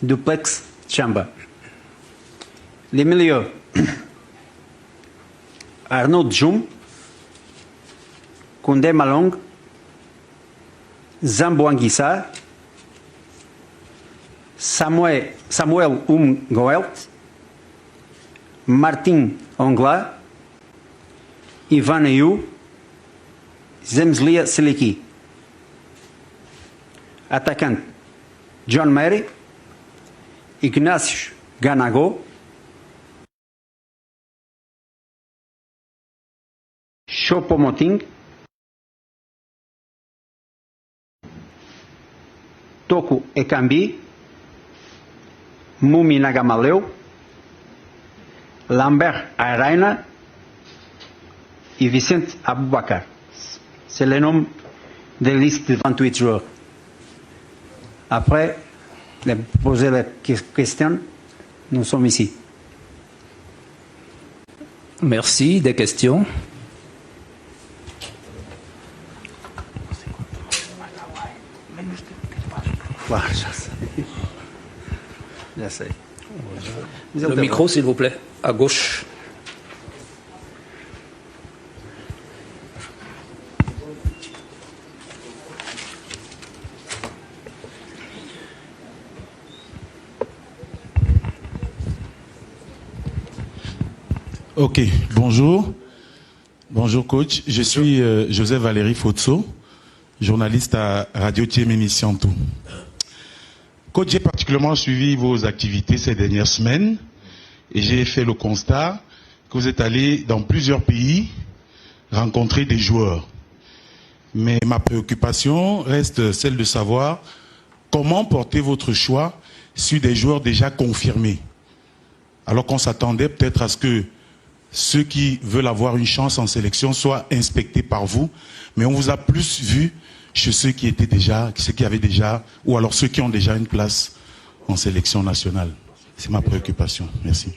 Duplex Chamba. Les milieux, Arnaud Djoum, Koundé Malong, Zambo Anguissa, Samuel Umgoelt, Martin Ongla, Ivan Ayu, Zemslia Seliki. Atacante John Mary, Ignacio Ganago, Choupo-Moting, Toku Ekambi, Mumi Nagamaleu, Lambert Araina et Vicente Aboubakar. C'est le nom de liste de 28 joueurs. Après, de poser la question, nous sommes ici. Merci. Des questions? J'essaie. Le micro, s'il vous plaît, à gauche. Ok, bonjour. Bonjour coach, je suis Joseph Valéry Fotso, journaliste à Radio TM Émission Tout. Coach, j'ai particulièrement suivi vos activités ces dernières semaines et j'ai fait le constat que vous êtes allé dans plusieurs pays rencontrer des joueurs. Mais ma préoccupation reste celle de savoir comment porter votre choix sur des joueurs déjà confirmés. Alors qu'on s'attendait peut-être à ce que ceux qui veulent avoir une chance en sélection soient inspectés par vous, mais on vous a plus vu chez ceux qui étaient déjà, ceux qui avaient déjà, ou alors ceux qui ont déjà une place en sélection nationale. C'est ma préoccupation. Merci.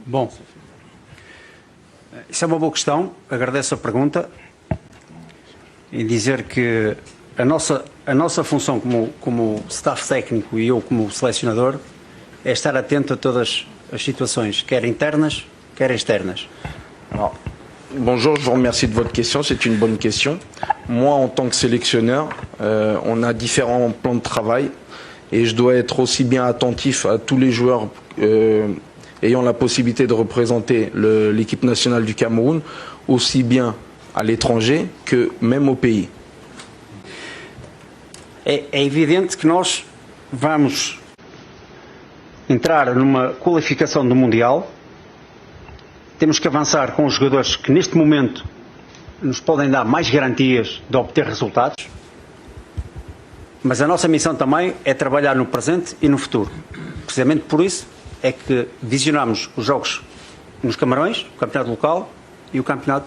Bom, isso é uma boa questão, agradeço a pergunta e dizer que a nossa função como staff técnico e eu como selecionador é estar atento a todas as situações, quer internas, quer externas. Alors, bonjour, je vous remercie de votre question, c'est une bonne question. Moi, en tant que sélectionneur, on a différents plans de travail et je dois être aussi bien attentif à tous les joueurs ayant la possibilité de représenter l'équipe nationale du Cameroun, aussi bien à l'étranger que même au pays. É evidente que nós vamos entrar numa qualificação do Mundial, temos que avançar com os jogadores que neste momento nos podem dar mais garantias de obter resultados, mas a nossa missão também é trabalhar no presente e no futuro. Precisamente por isso é que visionamos os jogos nos Camarões, o campeonato local e o campeonato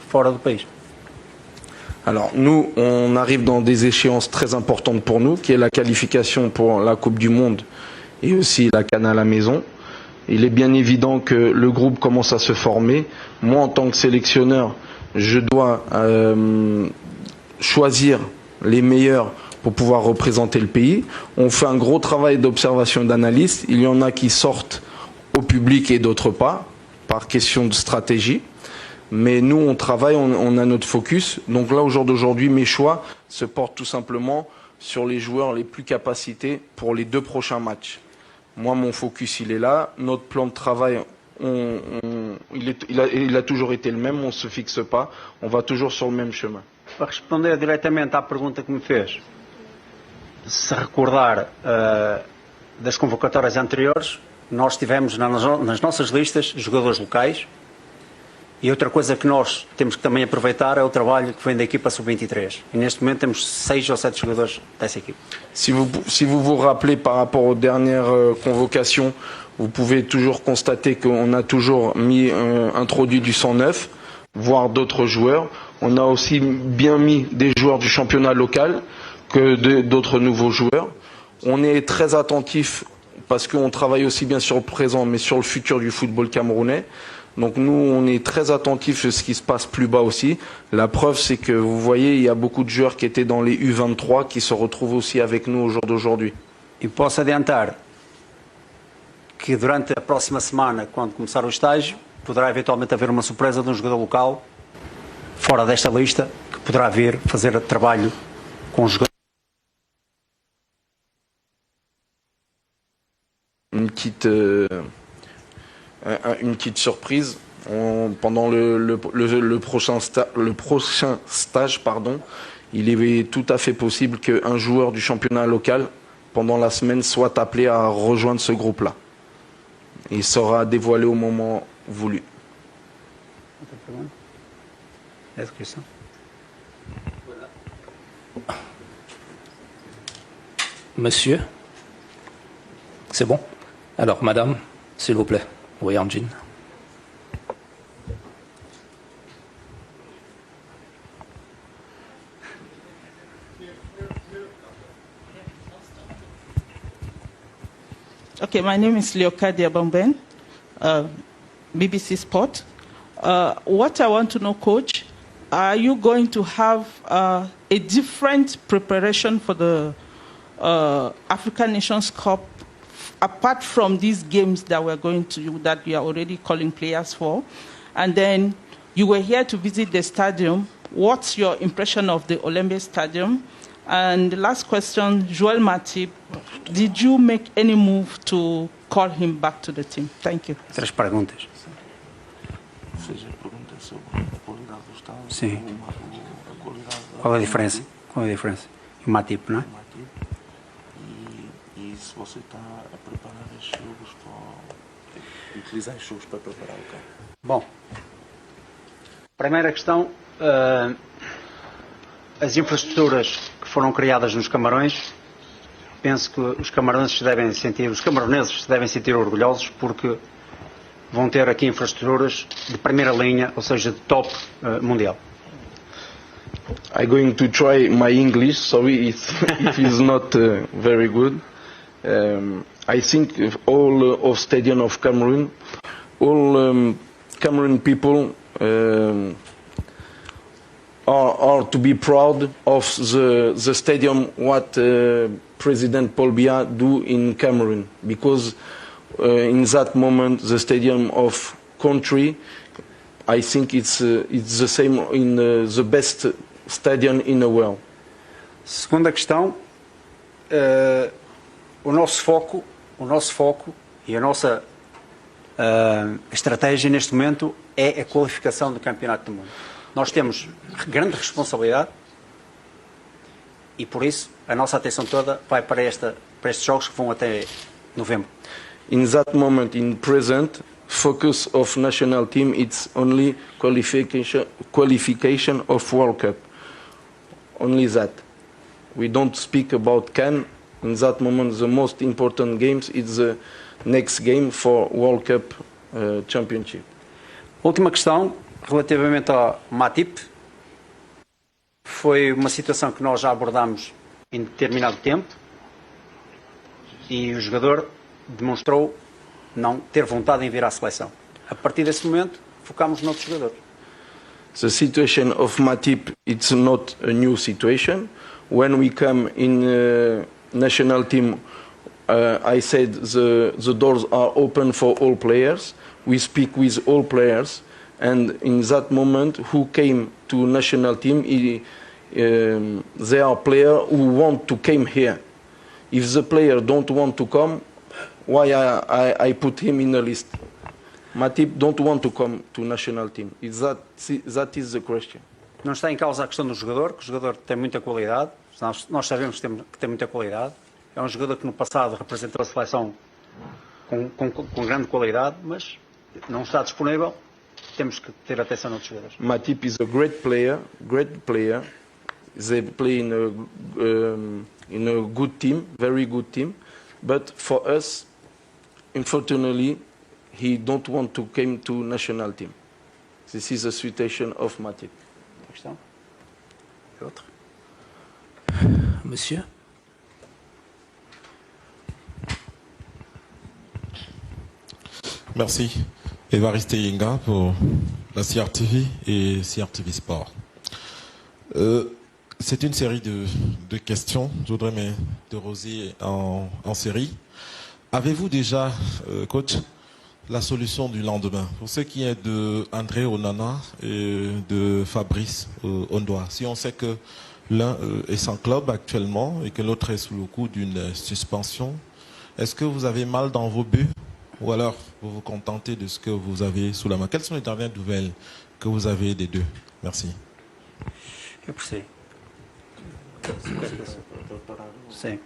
fora do país. Alors nous, on arrive dans des échéances très importantes pour nous, qui est la qualification pour la Coupe du Monde et aussi la CAN à la maison. Il est bien évident que le groupe commence à se former. Moi, en tant que sélectionneur, je dois choisir les meilleurs pour pouvoir représenter le pays. On fait un gros travail d'observation et d'analyse. Il y en a qui sortent au public et d'autres pas, par question de stratégie. Mais nous, on travaille, on a notre focus. Donc là, au jour d'aujourd'hui, mes choix se portent tout simplement sur les joueurs les plus capacités pour les 2 prochains matchs. Moi, mon focus, il est là. Notre plan de travail, il a toujours été le même. On ne se fixe pas. On va toujours sur le même chemin. Para responder diretamente à pergunta que me fez, se recordar das convocatórias anteriores, nós tivemos nas nossas listas jogadores locais. E outra coisa que nós temos que também aproveitar é o trabalho que vem da equipa sub-23. E neste momento temos 6 ou 7 jogadores dessa equipe. Si vous vous rappelez par rapport aux dernières convocations, vous pouvez toujours constater qu'on a toujours introduit du 109, voire d'autres joueurs. On a aussi bien mis des joueurs du championnat local que d'autres nouveaux joueurs. On est très attentif parce qu'on travaille aussi bien sur le présent mais sur le futur du football camerounais. Donc nous, on est très attentifs à ce qui se passe plus bas aussi. La preuve, c'est que vous voyez, il y a beaucoup de joueurs qui étaient dans les U23 qui se retrouvent aussi avec nous au jour d'aujourd'hui. E posso adiantar que durante a próxima semana, quando começar o estágio, poderá eventualmente haver uma surpresa de um jogador local fora desta lista que poderá vir fazer trabalho com os jogadores. Une petite surprise. Pendant le prochain stage, il est tout à fait possible qu'un joueur du championnat local, pendant la semaine, soit appelé à rejoindre ce groupe-là. Il sera dévoilé au moment voulu. Monsieur, c'est bon? Alors, madame, s'il vous plaît, oui, en jean. Okay, my name is Leocadia Bamben, BBC Sport. What I want to know, Coach, are you going to have a different preparation for the African Nations Cup, apart from these games that we're going to, that we are already calling players for? And then you were here to visit the stadium. What's your impression of the Olembe Stadium? And the last question, Joel Matip, did you make any move to call him back to the team? Thank you. 3 perguntas. Sim. Qual é a diferença? Qual é a diferença? E o Matip, não é? E se você está a preparar os jogos para utilizar os jogos para preparar o campo? Bom, primeira questão, as infraestruturas que foram criadas nos Camarões, penso que os camaroneses se devem sentir orgulhosos porque vão ter aqui infraestruturas de primeira linha, ou seja, de top mundial. I'm going to try my English, sorry if it's not very good. I think all of Stadium of Cameroon, all Cameroon people are to be proud of the stadium what President Paul Biya do in Cameroon, because in that moment the stadium of country, I think it's the same in the best stadium in the world. Segunda questão, o nosso foco e a nossa estratégia neste momento é a qualificação do Campeonato do Mundo. Nós temos grande responsabilidade e por isso a nossa atenção toda vai para estes jogos que vão até novembro. In that moment, in present, focus of national team, it's only qualification of World Cup. Only that. We don't speak about CAN. In that moment, the most important games is the next game for World Cup Championship. Última questão, relativamente ao Matip, foi uma situação que nós já abordámos em determinado tempo e o jogador demonstrou não ter vontade em vir à seleção. A partir desse momento, focámos noutros jogadores. The situation of Matip, it's not a new situation. When we come in national team, I said the doors are open for all players. We speak with all players, and in that moment, who came to national team, they are players who want to come here. If the player don't want to come, why I put him in the list? Matip don't want to come to national team. That is the question. Não está em causa a questão do jogador, que o jogador tem muita qualidade. Nós sabemos que tem muita qualidade. É um jogador que no passado representou a seleção com grande qualidade, mas não está disponível. Temos que ter atenção noutros jogadores. Matip is a great player. They play in a good team, very good team. But for us, unfortunately, he don't want to come to national team. This is the situation of Matip. Questão? Outra? Monsieur? Merci. Évariste Yenga pour la CRTV et CRTV Sport. C'est une série de questions. Je voudrais me déroser en série. Avez-vous déjà, coach, la solution du lendemain. Pour ce qui est de André Onana et de Fabrice Ondoa, si on sait que l'un est sans club actuellement et que l'autre est sous le coup d'une suspension, est-ce que vous avez mal dans vos buts ou alors vous vous contentez de ce que vous avez sous la main? Quelles sont les dernières nouvelles que vous avez des deux? Merci. Eu percebi. Sim.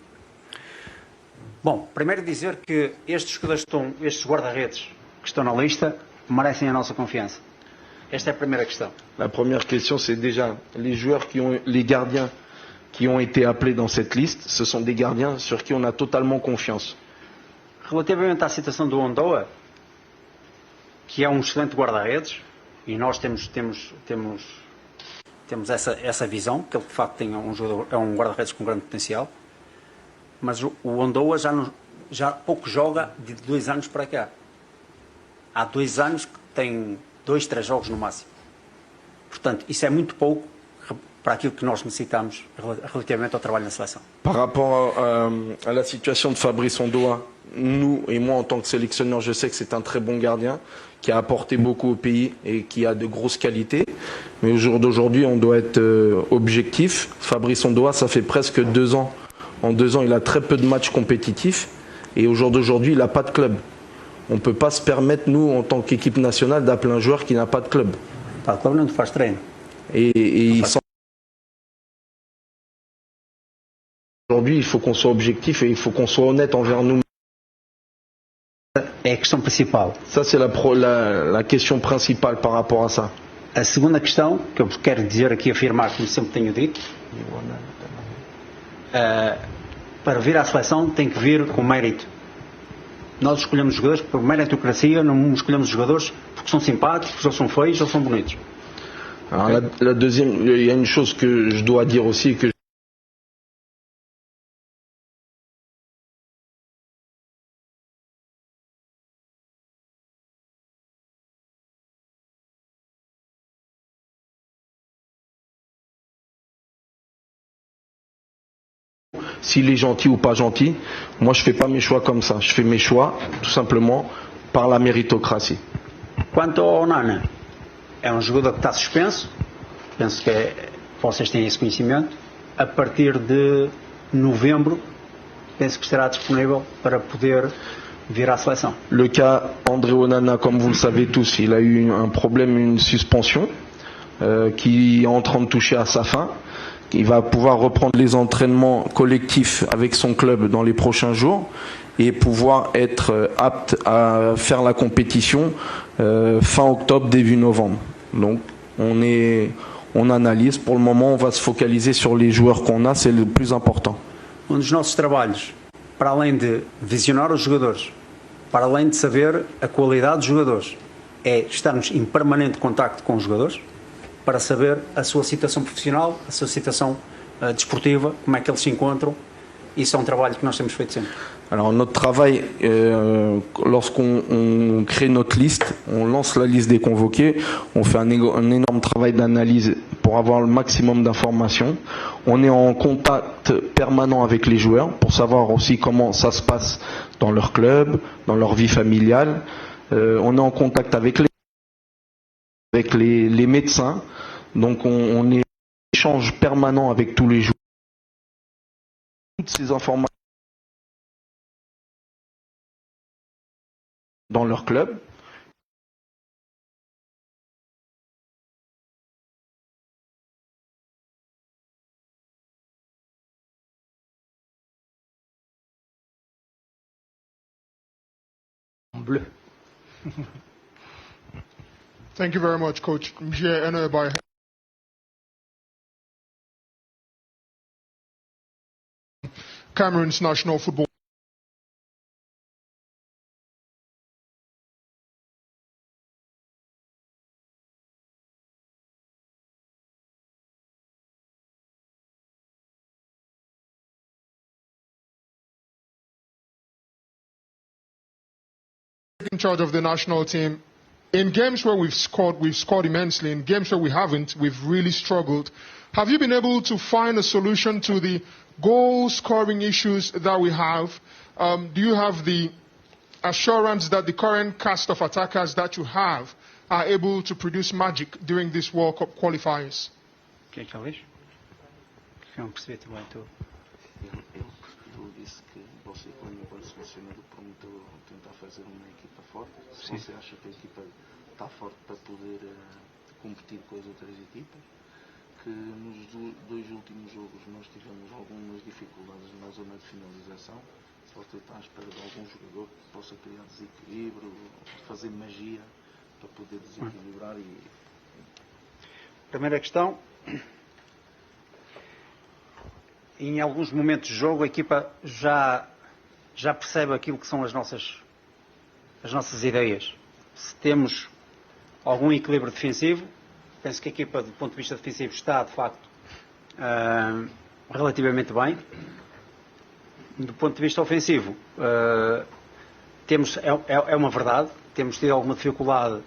Bom, primeiro dizer que estes guarda-redes que estão na lista merecem a nossa confiança. Esta é a primeira questão. La première question, c'est déjà les gardiens qui ont été appelés dans cette liste, ce sont des gardiens sur qui on a totalement confiance. Relativamente à situação do Ondoa, que é excelente guarda-redes, e nós temos essa visão, que ele de facto tem é guarda-redes com grande potencial, mas o Ondoa já pouco joga de 2 anos para cá. Há 2 anos que tem 2, 3 jogos no máximo. Portanto, isso é muito pouco para aquilo que nós necessitamos relativamente ao trabalho na seleção. Par rapport à la situation de Fabrice Ondoa, nous et moi en tant que sélectionneur, je sais que c'est un très bon gardien qui a apporté beaucoup au pays et qui a de grosses qualités. Mais au jour d'aujourd'hui, on doit être objectif. Fabrice Ondoa, ça fait presque 2 ans. En 2 ans, il a très peu de matchs compétitifs. Et au jour d'aujourd'hui, il n'a pas de club. On ne peut pas se permettre, nous, en tant qu'équipe nationale, d'appeler un joueur qui n'a pas de club. Pas de club, não faz treino. Aujourd'hui, il faut qu'on soit objectif et il faut qu'on soit honnête envers nous. É a questão principal. Ça, c'est la question principale par rapport à ça. A segunda questão, que eu quero dizer aqui, afirmar, como sempre tenho dito, para vir à seleção tem que vir com mérito. Nós escolhemos jogadores por meritocracia, não escolhemos jogadores porque são simpáticos, ou são feios, ou são bonitos. Alors, la deuxième, il y a une chose que je dois dire aussi, que s'il est gentil ou pas gentil, moi je fais pas mes choix comme ça. Je fais mes choix tout simplement par la méritocratie. Quanto ao Onana, é jogador que está suspenso, penso que vocês têm esse conhecimento. A partir de novembro, penso que estará disponível para poder vir à seleção. Le cas André Onana, comme vous le savez tous, il a eu un problème, une suspension qui est en train de toucher à sa fin. Il va pouvoir reprendre les entraînements collectifs avec son club dans les prochains jours et pouvoir être apte à faire la compétition fin octobre, début novembre. Donc on analyse. Pour le moment, on va se focaliser sur les joueurs qu'on a, c'est le plus important. Dos nossos trabalhos, para além de visionar os jogadores, para além de saber a qualidade dos jogadores, é estarmos em permanente contacto com os jogadores, para saber a sua situação profissional, a sua situação desportiva, como é que eles se encontram. Isso é trabalho que nós temos feito sempre. Alors notre travail, lorsqu'on crée notre liste, on lance la liste des convoqués, on fait un énorme travail d'analyse pour avoir le maximum d'informations. On est en contact permanent avec les joueurs pour savoir aussi comment ça se passe dans leur club, dans leur vie familiale. On est en contact avec les médecins, donc on est en échange permanent avec tous les joueurs. Toutes ces informations dans leur club. En bleu. Thank you very much, Coach. Mjie Enoebai. Cameroon's national football. In charge of the national team. In games where we've scored immensely. In games where we haven't, we've really struggled. Have you been able to find a solution to the goal-scoring issues that we have? Do you have the assurance that the current cast of attackers that you have are able to produce magic during these World Cup qualifiers? Que talvez? Não percebi também tudo. Ele disse que você, quando selecionador, prometeu tentar fazer uma equipa forte. Se você acha que a equipa está forte para poder competir com as outras equipas, que nos dois últimos jogos nós tivemos algumas dificuldades na zona de finalização. Se você está à espera de algum jogador que possa criar desequilíbrio, fazer magia para poder desequilibrar Primeira questão. Em alguns momentos de jogo a equipa já percebe aquilo que são as nossas ideias. Se temos algum equilíbrio defensivo, penso que a equipa do ponto de vista defensivo está de facto relativamente bem. Do ponto de vista ofensivo, é uma verdade, temos tido alguma dificuldade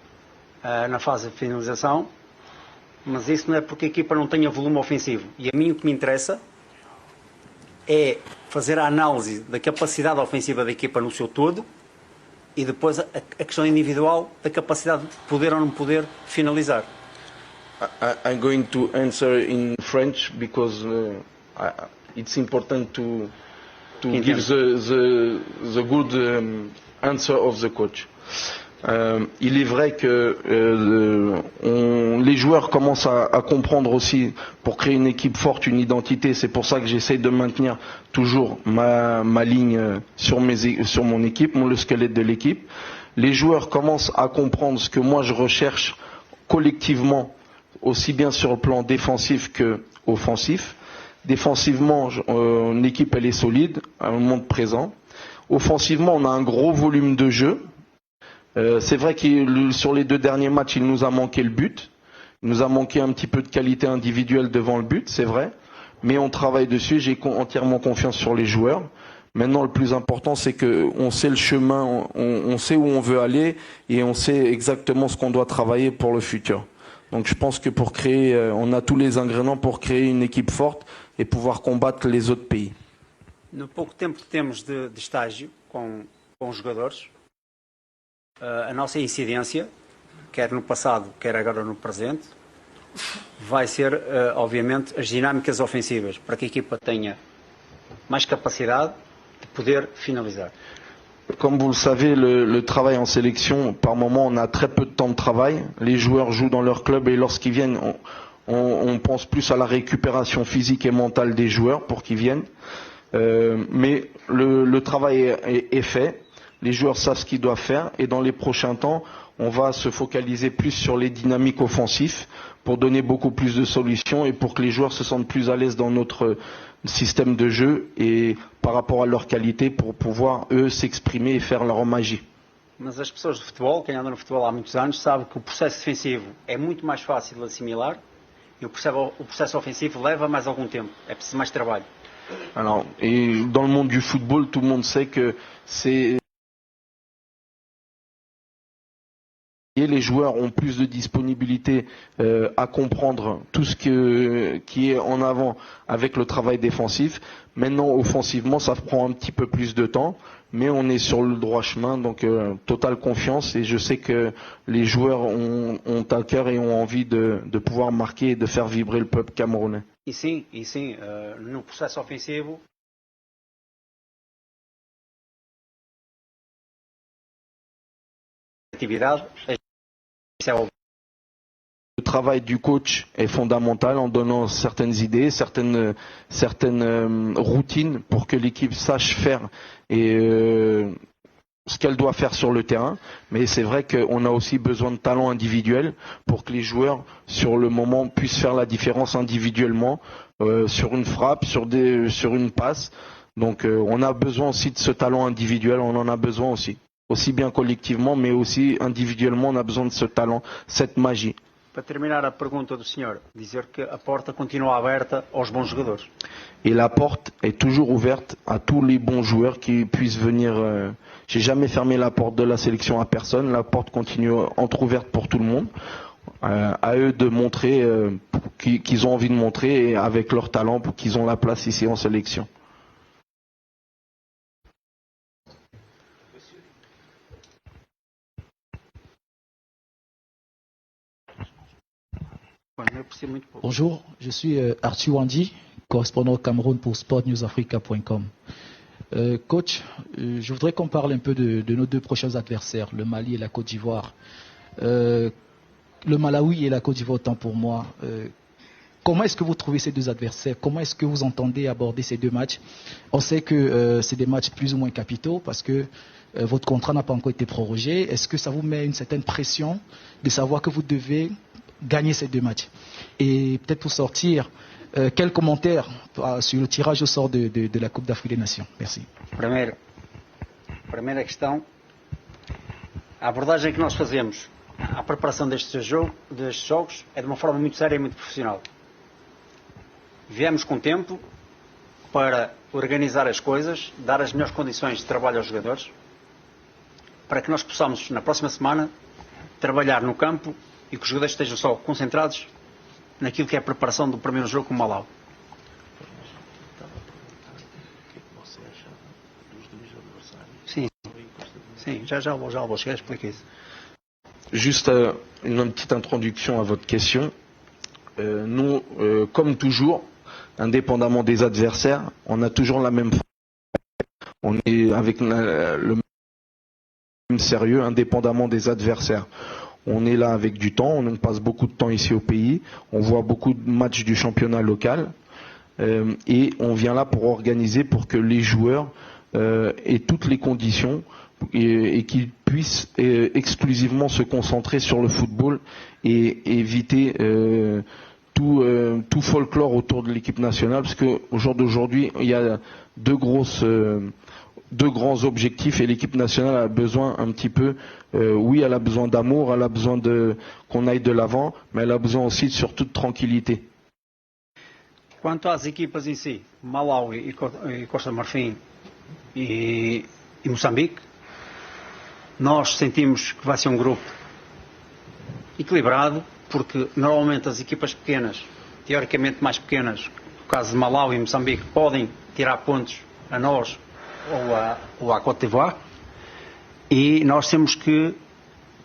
na fase de finalização, mas isso não é porque a equipa não tenha volume ofensivo. E a mim o que me interessa é fazer a análise da capacidade ofensiva da equipa no seu todo e depois a questão individual da capacidade de poder ou não poder finalizar. I'm going to answer in French because it's important to give the good answer of the coach. Il est vrai que les joueurs commencent à comprendre aussi, pour créer une équipe forte, une identité. C'est pour ça que j'essaie de maintenir toujours ma ligne sur mon équipe, le squelette de l'équipe. Les joueurs commencent à comprendre ce que moi je recherche collectivement, aussi bien sur le plan défensif que offensif. Défensivement, l'équipe elle est solide à un moment présent. Offensivement, on a un gros volume de jeu. C'est vrai que sur les 2 derniers matchs, il nous a manqué le but. Il nous a manqué un petit peu de qualité individuelle devant le but, c'est vrai. Mais on travaille dessus, j'ai entièrement confiance sur les joueurs. Maintenant, le plus important, c'est qu'on sait le chemin, on sait où on veut aller et on sait exactement ce qu'on doit travailler pour le futur. Donc je pense que pour créer, on a tous les ingrédients pour créer une équipe forte et pouvoir combattre les autres pays. No pouco tempo que temos de estágio com os jogadores, a nossa incidência, quer no passado, quer agora no presente, vai ser, obviamente, as dinâmicas ofensivas, para que a equipa tenha mais capacidade de poder finalizar. Comme vous le savez, le travail en sélection, par moment, on a très peu de temps de travail. Les joueurs jouent dans leur club et lorsqu'ils viennent, on pense plus à la récupération physique et mentale des joueurs pour qu'ils viennent. Mais le travail est fait. Les joueurs savent ce qu'ils doivent faire et dans les prochains temps, on va se focaliser plus sur les dynamiques offensives pour donner beaucoup plus de solutions et pour que les joueurs se sentent plus à l'aise dans notre système de jeu et par rapport à leur qualité pour pouvoir, eux, s'exprimer et faire leur magie. Mas as pessoas de futebol, quem anda no futebol há muitos anos, sabe que o processo defensivo é muito mais fácil de assimilar e o processo ofensivo leva mais algum tempo, é preciso mais trabalho. Alors, et dans le monde du football, tout le monde sait que les joueurs ont plus de disponibilité à comprendre tout ce qui est en avant avec le travail défensif. Maintenant, offensivement, ça prend un petit peu plus de temps, mais on est sur le droit chemin, donc totale confiance. Et je sais que les joueurs ont à cœur et ont envie de pouvoir marquer et de faire vibrer le peuple camerounais. E sim, no processo ofensivo, atividade. Le travail du coach est fondamental en donnant certaines idées, certaines routines pour que l'équipe sache faire ce qu'elle doit faire sur le terrain. Mais c'est vrai qu'on a aussi besoin de talent individuel pour que les joueurs, sur le moment, puissent faire la différence individuellement sur une frappe, sur une passe. Donc on a besoin aussi de ce talent individuel, on en a besoin aussi bien collectivement, mais aussi individuellement, on a besoin de ce talent, cette magie. Para terminar a pergunta do senhor, dizer que a porta continua aberta aos bons jogadores. Et la porte est toujours ouverte à tous les bons joueurs qui puissent venir. J'ai jamais fermé la porte de la sélection à personne. La porte continue entrouverte pour tout le monde. À eux de montrer qu'ils ont envie de montrer et avec leur talent pour qu'ils ont la place ici en sélection. Bonjour, je suis Arthur Wandi, correspondant au Cameroun pour sportnewsafrica.com. Coach, je voudrais qu'on parle un peu de nos deux prochains adversaires, le Mali et la Côte d'Ivoire. Le Malawi et la Côte d'Ivoire, autant pour moi. Comment est-ce que vous trouvez ces deux adversaires? Comment est-ce que vous entendez aborder ces deux matchs? On sait que c'est des matchs plus ou moins capitaux parce que votre contrat n'a pas encore été prorogé. Est-ce que ça vous met une certaine pression de savoir que vous devez gagner ces deux matchs? Et peut-être pour sortir, quel commentaire sur le tirage au sort de la Coupe d'Afrique des Nations? Merci. Primeira questão, a abordagem que nós fazemos à preparação destes jogos é de uma forma muito séria e muito profissional. Viemos com tempo para organizar as coisas, dar as melhores condições de trabalho aos jogadores, para que nós possamos, na próxima semana, trabalhar no campo e que os jogadores estejam só concentrados naquilo que é a preparação do primeiro jogo com o Malau. Sim, já vou chegar, explique isso. Juste une petite introduction à votre question. Nous, comme toujours, indépendamment des adversaires, on a toujours la même. On est avec le même sérieux, indépendamment des adversaires. On est là avec du temps, on passe beaucoup de temps ici au pays, on voit beaucoup de matchs du championnat local et on vient là pour organiser pour que les joueurs aient toutes les conditions et qu'ils puissent exclusivement se concentrer sur le football et éviter tout folklore autour de l'équipe nationale, parce qu'au jour d'aujourd'hui, il y a deux grands objectifs et l'équipe nationale a besoin un petit peu, oui, elle a besoin d'amour, elle a besoin qu'on aille de l'avant, mais elle a besoin aussi surtout de tranquillité. Quanto às equipas em si, Malawi e Costa Marfim e Moçambique, nós sentimos que vai ser um grupo equilibrado, porque normalmente as equipas pequenas, teoricamente mais pequenas, no caso de Malawi e Moçambique, podem tirar pontos a nós ou à Côte d'Ivoire, e nós temos que,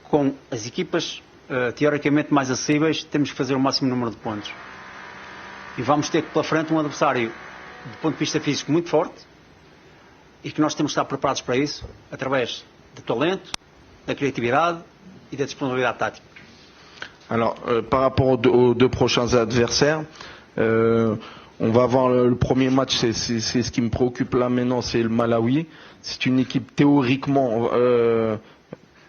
com as equipas teoricamente mais acessíveis, temos que fazer o máximo número de pontos. E vamos ter pela frente um adversário, do ponto de vista físico, muito forte, e que nós temos que estar preparados para isso, através do talento, da criatividade e da disponibilidade tática. Alors, par rapport aux deux prochains adversaires, on va avoir le premier match, c'est ce qui me préoccupe là maintenant, c'est le Malawi. C'est une équipe théoriquement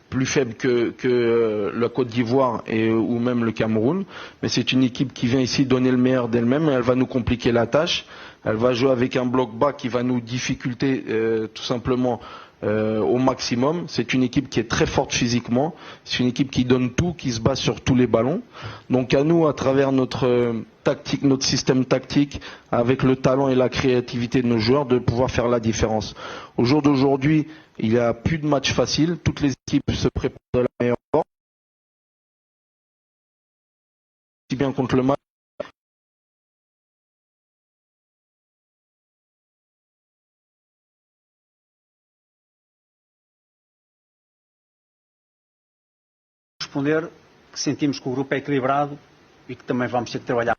plus faible que la Côte d'Ivoire ou même le Cameroun, mais c'est une équipe qui vient ici donner le meilleur d'elle-même et elle va nous compliquer la tâche. Elle va jouer avec un bloc bas qui va nous difficulter tout simplement au maximum. C'est une équipe qui est très forte physiquement, c'est une équipe qui donne tout, qui se base sur tous les ballons. Donc à nous, à travers notre tactique, notre système tactique, avec le talent et la créativité de nos joueurs, de pouvoir faire la différence. Au jour d'aujourd'hui, il n'y a plus de matchs faciles, toutes les équipes se préparent de la meilleure forme. Aussi bien contre le Mali. Responder que sentimos que o grupo é equilibrado e que também vamos ter que trabalhar.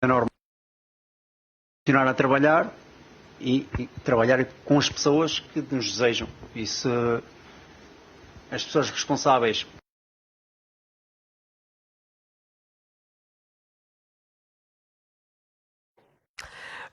É normal continuar a trabalhar e trabalhar com as pessoas que nos desejam. E se as pessoas responsáveis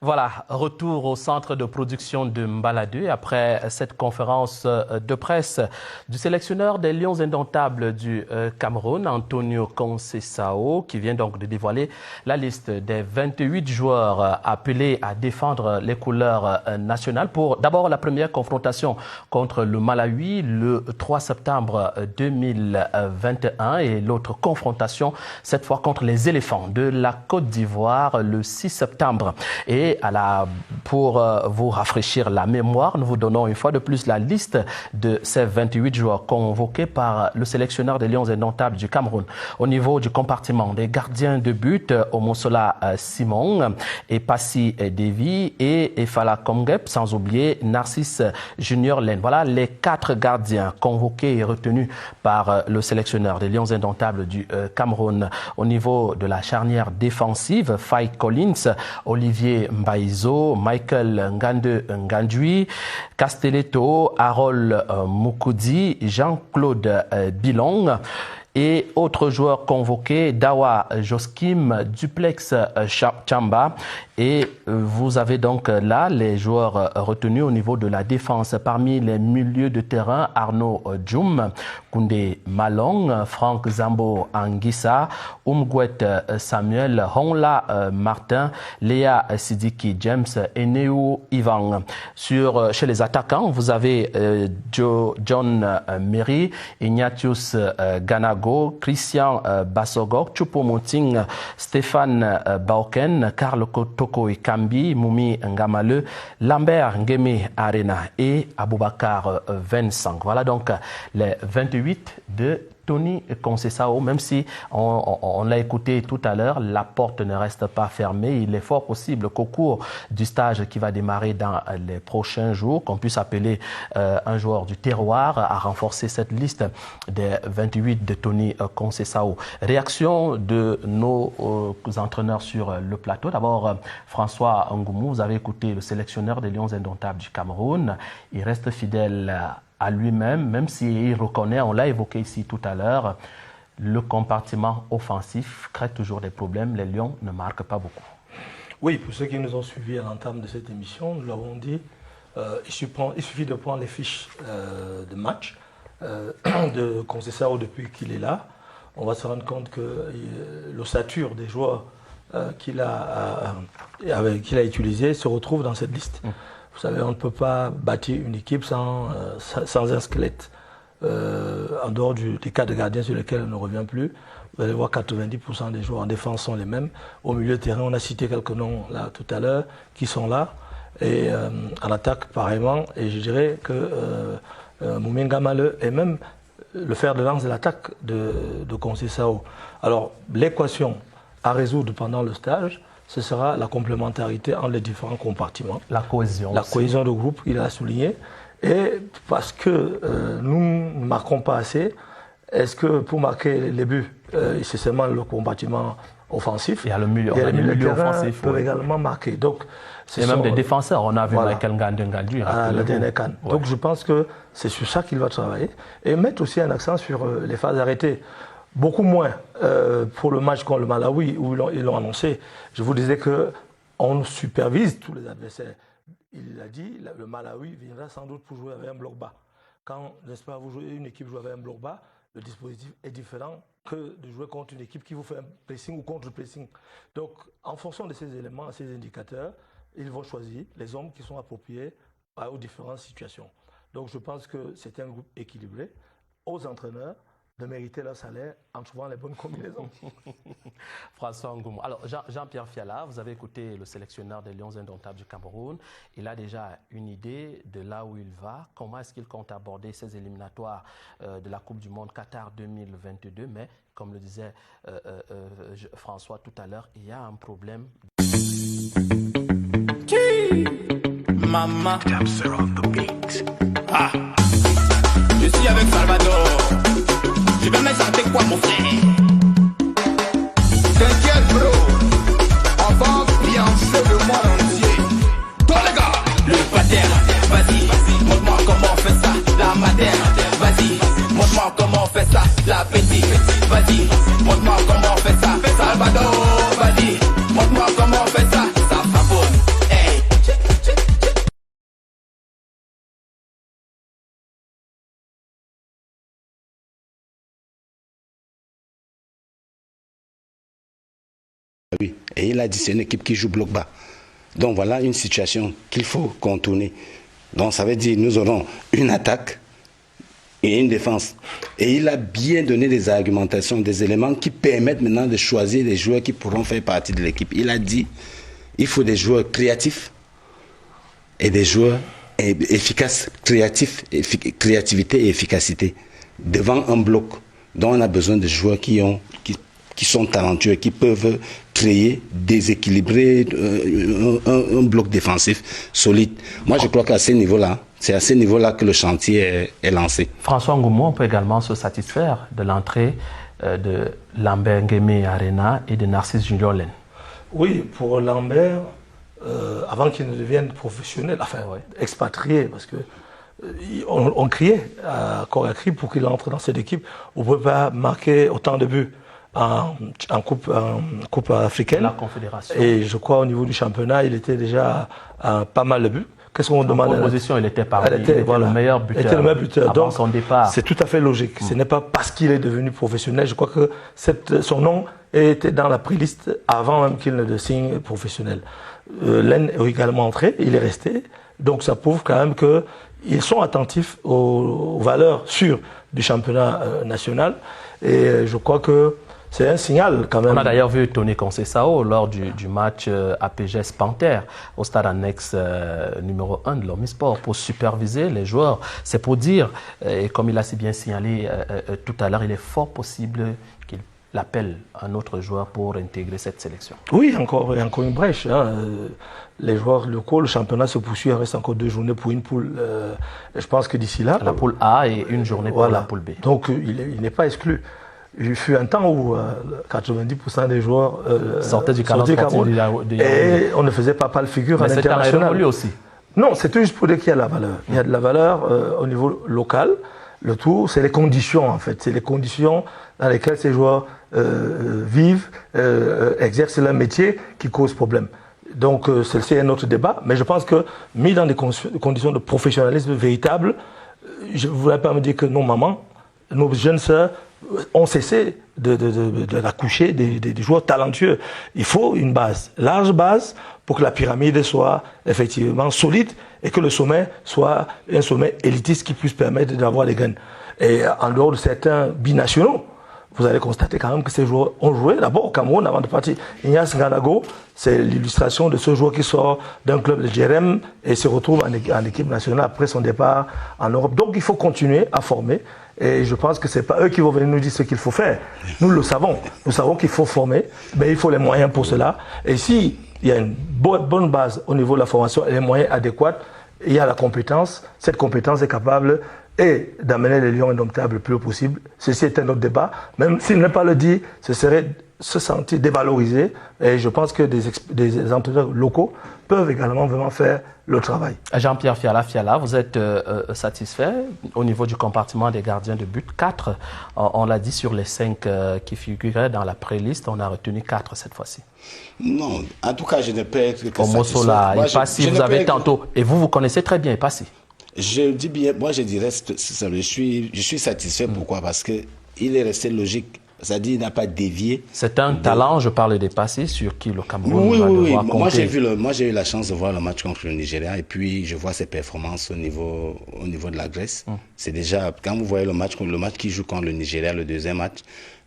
Voilà, retour au centre de production de Mbaladou après cette conférence de presse du sélectionneur des Lions indomptables du Cameroun, Antonio Conceição, qui vient donc de dévoiler la liste des 28 joueurs appelés à défendre les couleurs nationales pour d'abord la première confrontation contre le Malawi le 3 septembre 2021 et l'autre confrontation cette fois contre les éléphants de la Côte d'Ivoire le 6 septembre. Et Et pour vous rafraîchir la mémoire, nous vous donnons une fois de plus la liste de ces 28 joueurs convoqués par le sélectionneur des Lions indomptables du Cameroun. Au niveau du compartiment des gardiens de but, Omosola Simon et Passy Davy et Efala Komgep, sans oublier Narcisse Junior Len. Voilà les 4 gardiens convoqués et retenus par le sélectionneur des Lions indomptables du Cameroun. Au niveau de la charnière défensive, Faye Collins, Olivier Mbaizo, Michael Ngande Ngandui, Castelletto, Harold Moukoudi, Jean-Claude Bilong. Et autres joueurs convoqués, Dawa Joskim, Duplex Chamba. Et vous avez donc là les joueurs retenus au niveau de la défense. Parmi les milieux de terrain, Arnaud Djoum, Koundé Malong, Franck Zambo Anguissa, Umgwet Samuel, Hongla Martin, Léa Sidiki James et Néo Ivan. Chez les attaquants, vous avez John Meri, Ignatius Ganago, Christian Bassogok, Choupo-Moting, Stéphane Bauken, Karl Toko Ikambi, Moumi Ngamale, Lambert Ngeme Arena et Aboubakar Vincent. Voilà donc les 28 de Tony Conceição. Même si on l'a écouté tout à l'heure, la porte ne reste pas fermée. Il est fort possible qu'au cours du stage qui va démarrer dans les prochains jours, qu'on puisse appeler un joueur du terroir à renforcer cette liste des 28 de Tony Conceição. Réaction de nos entraîneurs sur le plateau. D'abord, François Ngoumou, vous avez écouté le sélectionneur des Lions indomptables du Cameroun. Il reste fidèle à lui-même, même s'il reconnaît, on l'a évoqué ici tout à l'heure, le compartiment offensif crée toujours des problèmes. Les Lions ne marquent pas beaucoup. Oui, pour ceux qui nous ont suivis à l'entame de cette émission, nous l'avons dit, il suffit de prendre les fiches de match de Conceição depuis qu'il est là. On va se rendre compte que l'ossature des joueurs qu'il a utilisés se retrouve dans cette liste. Vous savez, on ne peut pas bâtir une équipe sans un squelette. En dehors des 4 gardiens sur lesquels on ne revient plus, vous allez voir 90% des joueurs en défense sont les mêmes. Au milieu de terrain, on a cité quelques noms là tout à l'heure qui sont là. Et en attaque, pareillement. Et je dirais que Moumi Ngamale est même le fer de lance de l'attaque de Conceição. Alors, l'équation à résoudre pendant le stage, ce sera la complémentarité entre les différents compartiments. La cohésion. La cohésion de groupe, il a souligné. Et parce que nous ne marquons pas assez, est-ce que pour marquer les buts, c'est seulement le compartiment offensif? Il y a le milieu offensif. Peuvent également marquer. Donc, et même des défenseurs. On a vu Michael Ngandengadu à la dernière CAN. Ouais. Donc je pense que c'est sur ça qu'il va travailler. Et mettre aussi un accent sur les phases arrêtées. Beaucoup moins pour le match contre le Malawi où ils l'ont annoncé. Je vous disais qu'on supervise tous les adversaires. Il a dit le Malawi viendra sans doute pour jouer avec un bloc bas. Quand, n'est-ce pas, une équipe joue avec un bloc bas, le dispositif est différent que de jouer contre une équipe qui vous fait un pressing ou contre-pressing. Donc, en fonction de ces éléments, ces indicateurs, ils vont choisir les hommes qui sont appropriés aux différentes situations. Donc, je pense que c'est un groupe équilibré. Aux entraîneurs de mériter leur salaire en trouvant les bonnes combinaisons. François Ngoumou. Alors, Jean-Pierre Fiala, vous avez écouté le sélectionneur des Lions indomptables du Cameroun. Il a déjà une idée de là où il va. Comment est-ce qu'il compte aborder ces éliminatoires de la Coupe du Monde Qatar 2022? Mais, comme le disait François tout à l'heure, il y a un problème. Maman, ah. Je suis avec Salvador. Je vais me chanter quoi, mon frère? T'inquiète, bro. On va ambiancer le monde entier. Toi, les gars. Le pater, vas-y, montre-moi comment on fait ça. La mater, vas-y, montre-moi comment on fait ça. La petite, vas-y, montre-moi comment on fait ça. Salvador, vas-y, montre-moi comment on fait ça. Ça frappe. Hey. Oui, et il a dit c'est une équipe qui joue bloc bas. Donc voilà une situation qu'il faut contourner. Donc ça veut dire nous aurons une attaque et une défense. Et il a bien donné des argumentations, des éléments qui permettent maintenant de choisir les joueurs qui pourront faire partie de l'équipe. Il a dit Il faut des joueurs créatifs et des joueurs efficaces, créativité et efficacité. Devant un bloc dont on a besoin de joueurs qui sont talentueux, qui peuvent créer, déséquilibrer un bloc défensif solide. Moi, je crois qu'à ce niveau-là, c'est à ce niveau-là que le chantier est lancé. François Ngoumou, on peut également se satisfaire de l'entrée de Lambert Nguémé Arena et de Narcisse Junior Lène. Oui, pour Lambert, avant qu'il ne devienne professionnel, enfin expatrié, parce que on criait à corps et à cri pour qu'il entre dans cette équipe. On ne pouvait pas marquer autant de buts en coupe africaine. La Confédération. Et je crois au niveau du championnat, il était déjà à pas mal de buts. Qu'est-ce qu'on demande? En position, il était parmi le meilleur buteur. Il était le meilleur buteur. Avant son départ. C'est tout à fait logique. Ce n'est pas parce qu'il est devenu professionnel. Je crois que son nom était dans la pré-liste avant même qu'il ne signe professionnel. Lène est également entré, il est resté. Donc ça prouve quand même qu'ils sont attentifs aux valeurs sûres du championnat national. Et je crois que c'est un signal quand même. On a d'ailleurs vu Tony Conceição lors du match APGS Panthère au stade annexe numéro 1 de l'Omnisport pour superviser les joueurs. C'est pour dire, et comme il a si bien signalé tout à l'heure, il est fort possible qu'il appelle un autre joueur pour intégrer cette sélection. Oui, encore une brèche. Hein. Les joueurs locaux, le championnat se poursuit, il reste encore 2 journées pour une poule. Je pense que d'ici là... La poule A et une journée pour la poule B. Donc il n'est pas exclu. Il fut un temps où 90% des joueurs sortaient du Cameroun et on ne faisait pas le figure à l'international. Lui aussi. Non, c'est juste pour dire qu'il y a de la valeur. Il y a de la valeur au niveau local. Le tout, c'est les conditions en fait. C'est les conditions dans lesquelles ces joueurs vivent, exercent leur métier qui causent problème. Donc c'est un autre débat. Mais je pense que mis dans des conditions de professionnalisme véritable, je ne voudrais pas me dire que nos mamans, nos jeunes sœurs ont cessé d'accoucher des joueurs talentueux. Il faut une base, large base, pour que la pyramide soit effectivement solide et que le sommet soit un sommet élitiste qui puisse permettre d'avoir les gains. Et en dehors de certains binationaux, vous allez constater quand même que ces joueurs ont joué d'abord au Cameroun avant de partir. Ignace Nganago, c'est l'illustration de ce joueur qui sort d'un club de Djerem et se retrouve en équipe nationale après son départ en Europe. Donc il faut continuer à former. Et je pense que ce n'est pas eux qui vont venir nous dire ce qu'il faut faire. Nous le savons. Nous savons qu'il faut former, mais il faut les moyens pour cela. Et s'il y a une bonne base au niveau de la formation et les moyens adéquats, il y a la compétence. Cette compétence est capable d'amener les lions indomptables le plus haut possible. Ceci est un autre débat. Même s'il n'est pas le dit, ce serait se sentir dévalorisé. Et je pense que des entraîneurs locaux peuvent également vraiment faire le travail. Jean-Pierre Fiala, vous êtes satisfait au niveau du compartiment des gardiens de but? 4, on l'a dit, sur les 5 qui figuraient dans la pré-liste, on a retenu 4 cette fois-ci. Non, en tout cas, je ne peux être que Omosola, Ipassi, vous avez tantôt, et vous connaissez très bien Ipassi. Je dis bien, moi je dirais, je suis satisfait. Pourquoi? Parce qu'il est resté logique. C'est-à-dire qu'il n'a pas dévié. C'est un talent, je parle des passés, sur qui le Cameroun va devoir compter. Moi j'ai eu la chance de voir le match contre le Nigeria et puis je vois ses performances au niveau de la Grèce. C'est déjà, quand vous voyez le match qui joue contre le Nigeria, le deuxième match,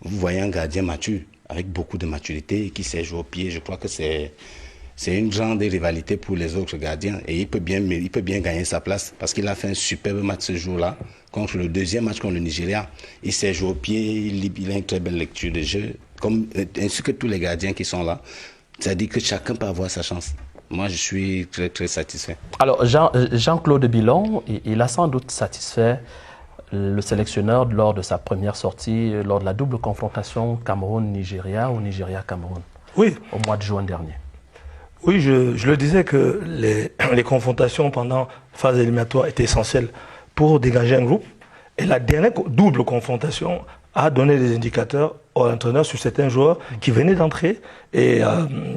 vous voyez un gardien mature, avec beaucoup de maturité, qui sait jouer au pied. Je crois que c'est une grande rivalité pour les autres gardiens et il peut bien gagner sa place parce qu'il a fait un superbe match ce jour-là contre le deuxième match contre le Nigeria. Il s'est joué au pied, il a une très belle lecture de jeu, ainsi que tous les gardiens qui sont là. C'est-à-dire que chacun peut avoir sa chance. Moi, je suis très, très satisfait. Alors, Jean-Claude Bilon, il a sans doute satisfait le sélectionneur lors de sa première sortie, lors de la double confrontation Cameroun-Nigeria ou Nigeria-Cameroun, oui, au mois de juin dernier. Oui, je le disais que les confrontations pendant la phase éliminatoire étaient essentielles pour dégager un groupe. Et la dernière double confrontation a donné des indicateurs aux entraîneurs sur certains joueurs qui venaient d'entrer et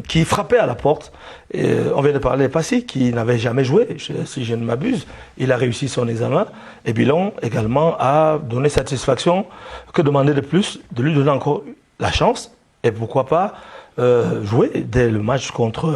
qui frappaient à la porte. Et on vient de parler de Passy, qui n'avait jamais joué, si je ne m'abuse. Il a réussi son examen. Et Bilon également a donné satisfaction. Que demander de plus? De lui donner encore la chance. Et pourquoi pas jouer dès le match contre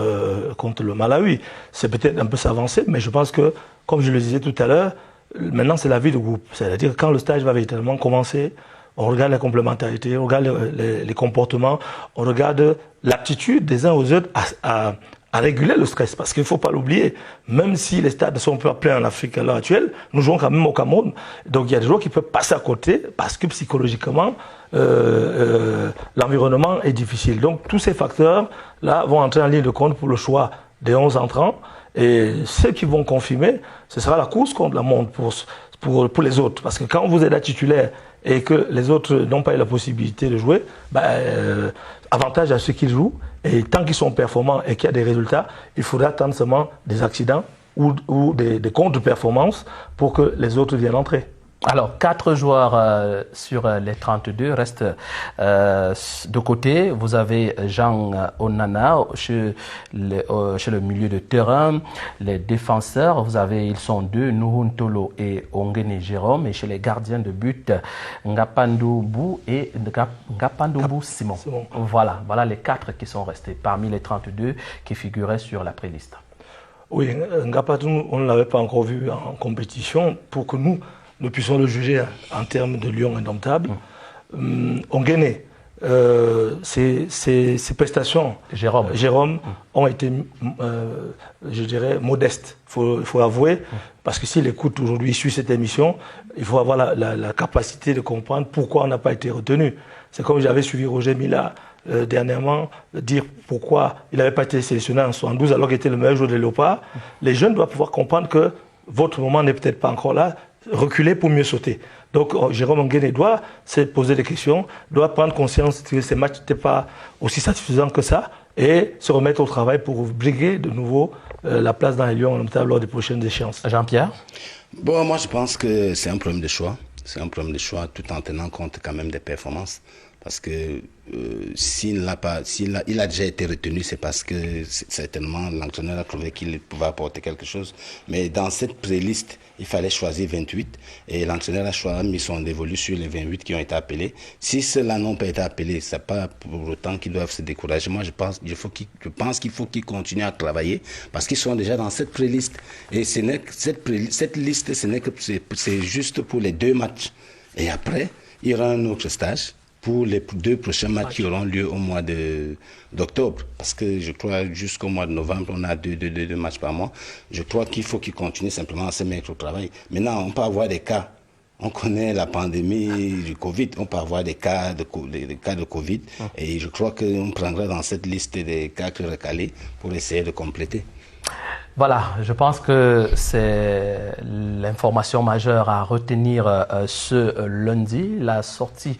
le Malawi. C'est peut-être un peu s'avancer, mais je pense que, comme je le disais tout à l'heure, maintenant c'est la vie de groupe. C'est-à-dire quand le stage va véritablement commencer, on regarde la complémentarité, on regarde les comportements, on regarde l'aptitude des uns aux autres à à réguler le stress. Parce qu'il ne faut pas l'oublier, même si les stades sont peu pleins en Afrique à l'heure actuelle, nous jouons quand même au Cameroun. Donc il y a des joueurs qui peuvent passer à côté parce que psychologiquement, l'environnement est difficile. Donc tous ces facteurs-là vont entrer en ligne de compte pour le choix des 11 entrants. Et ceux qui vont confirmer, ce sera la course contre la montre pour les autres. Parce que quand vous êtes là titulaire et que les autres n'ont pas eu la possibilité de jouer, avantage à ceux qui jouent. Et tant qu'ils sont performants et qu'il y a des résultats, il faudra attendre seulement des accidents ou des contre-performances pour que les autres viennent entrer. Alors, 4 joueurs sur les 32 restent de côté. Vous avez Jean Onana chez le milieu de terrain. Les défenseurs, ils sont 2, Nuhun Tolo et Ongene Jérôme. Et chez les gardiens de but, Ngapandoubou et Ngapandoubou Simon. Voilà les 4 qui sont restés parmi les 32 qui figuraient sur la préliste. Oui, Ngapandoubou, on ne l'avait pas encore vu en compétition pour que nous puissions le juger en termes de lion indomptable. Ongene, ses prestations, Jérôme ont été, je dirais, modestes, il faut avouer, parce que s'il écoute aujourd'hui, il suit cette émission, il faut avoir la capacité de comprendre pourquoi on n'a pas été retenu. C'est comme j'avais suivi Roger Mila dernièrement, dire pourquoi il n'avait pas été sélectionné en 72 alors qu'il était le meilleur joueur des Léopards. Les jeunes doivent pouvoir comprendre que votre moment n'est peut-être pas encore là, reculer pour mieux sauter. Donc Jérôme Ongene doit se poser des questions, doit prendre conscience que ces matchs n'étaient pas aussi satisfaisants que ça et se remettre au travail pour briguer de nouveau la place dans les lions indomptables lors des prochaines échéances. Jean-Pierre? Bon, moi je pense que c'est un problème de choix. C'est un problème de choix tout en tenant compte quand même des performances. Parce que il a déjà été retenu, c'est parce que certainement l'entraîneur a trouvé qu'il pouvait apporter quelque chose. Mais dans cette pré-liste, il fallait choisir 28 et l'entraîneur a mis son dévolu sur les 28 qui ont été appelés. Si ceux-là n'ont pas été appelés, c'est pas pour autant qu'ils doivent se décourager. Moi, je pense qu'il faut qu'ils continuent à travailler parce qu'ils sont déjà dans cette pré-liste. Et cette liste, c'est juste pour les 2 matchs. Et après, il y aura un autre stage pour les 2 prochains matchs qui auront lieu au mois d'octobre. Parce que je crois jusqu'au mois de novembre, on a 2 matchs par mois. Je crois qu'il faut qu'ils continuent simplement à se mettre au travail. Maintenant, on peut avoir des cas. On connaît la pandémie du Covid. On peut avoir des cas de Covid. Et je crois qu'on prendra dans cette liste des cas recalés pour essayer de compléter. Voilà, je pense que c'est l'information majeure à retenir ce lundi, la sortie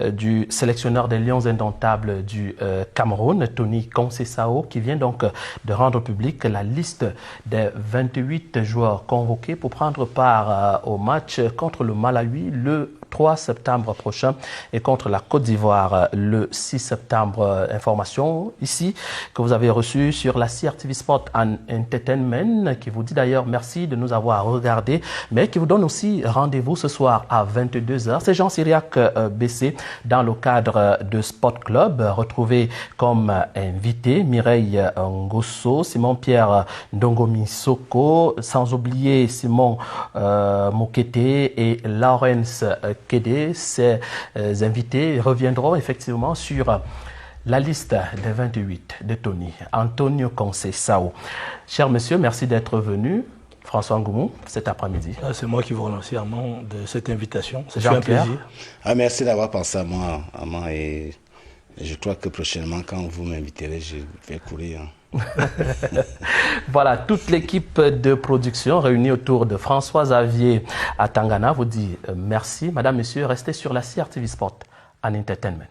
du sélectionneur des Lions indomptables du Cameroun, Tony Conceição, qui vient donc de rendre publique la liste des 28 joueurs convoqués pour prendre part au match contre le Malawi le 3 septembre prochain et contre la Côte d'Ivoire le 6 septembre. Information ici que vous avez reçue sur la CRTV Sport and Entertainment qui vous dit d'ailleurs merci de nous avoir regardés mais qui vous donne aussi rendez-vous ce soir à 22h. C'est Jean Cyriac BC dans le cadre de Sport Club. Retrouvez comme invité Mireille Ngosso, Simon-Pierre Ndongomi Soko, sans oublier Simon Mokete et Lawrence Kédé. Ces invités reviendront effectivement sur la liste des 28 de Tony Antonio Conceição. Cher monsieur, merci d'être venu. François Ngoumou, cet après-midi. C'est moi qui vous remercie Armand de cette invitation. C'est un plaisir. Merci d'avoir pensé à moi, Armand, et je crois que prochainement, quand vous m'inviterez, je vais courir. Voilà, toute l'équipe de production réunie autour de François Xavier à Tangana vous dit merci. Madame, Monsieur, restez sur la CRTV Sport and Entertainment.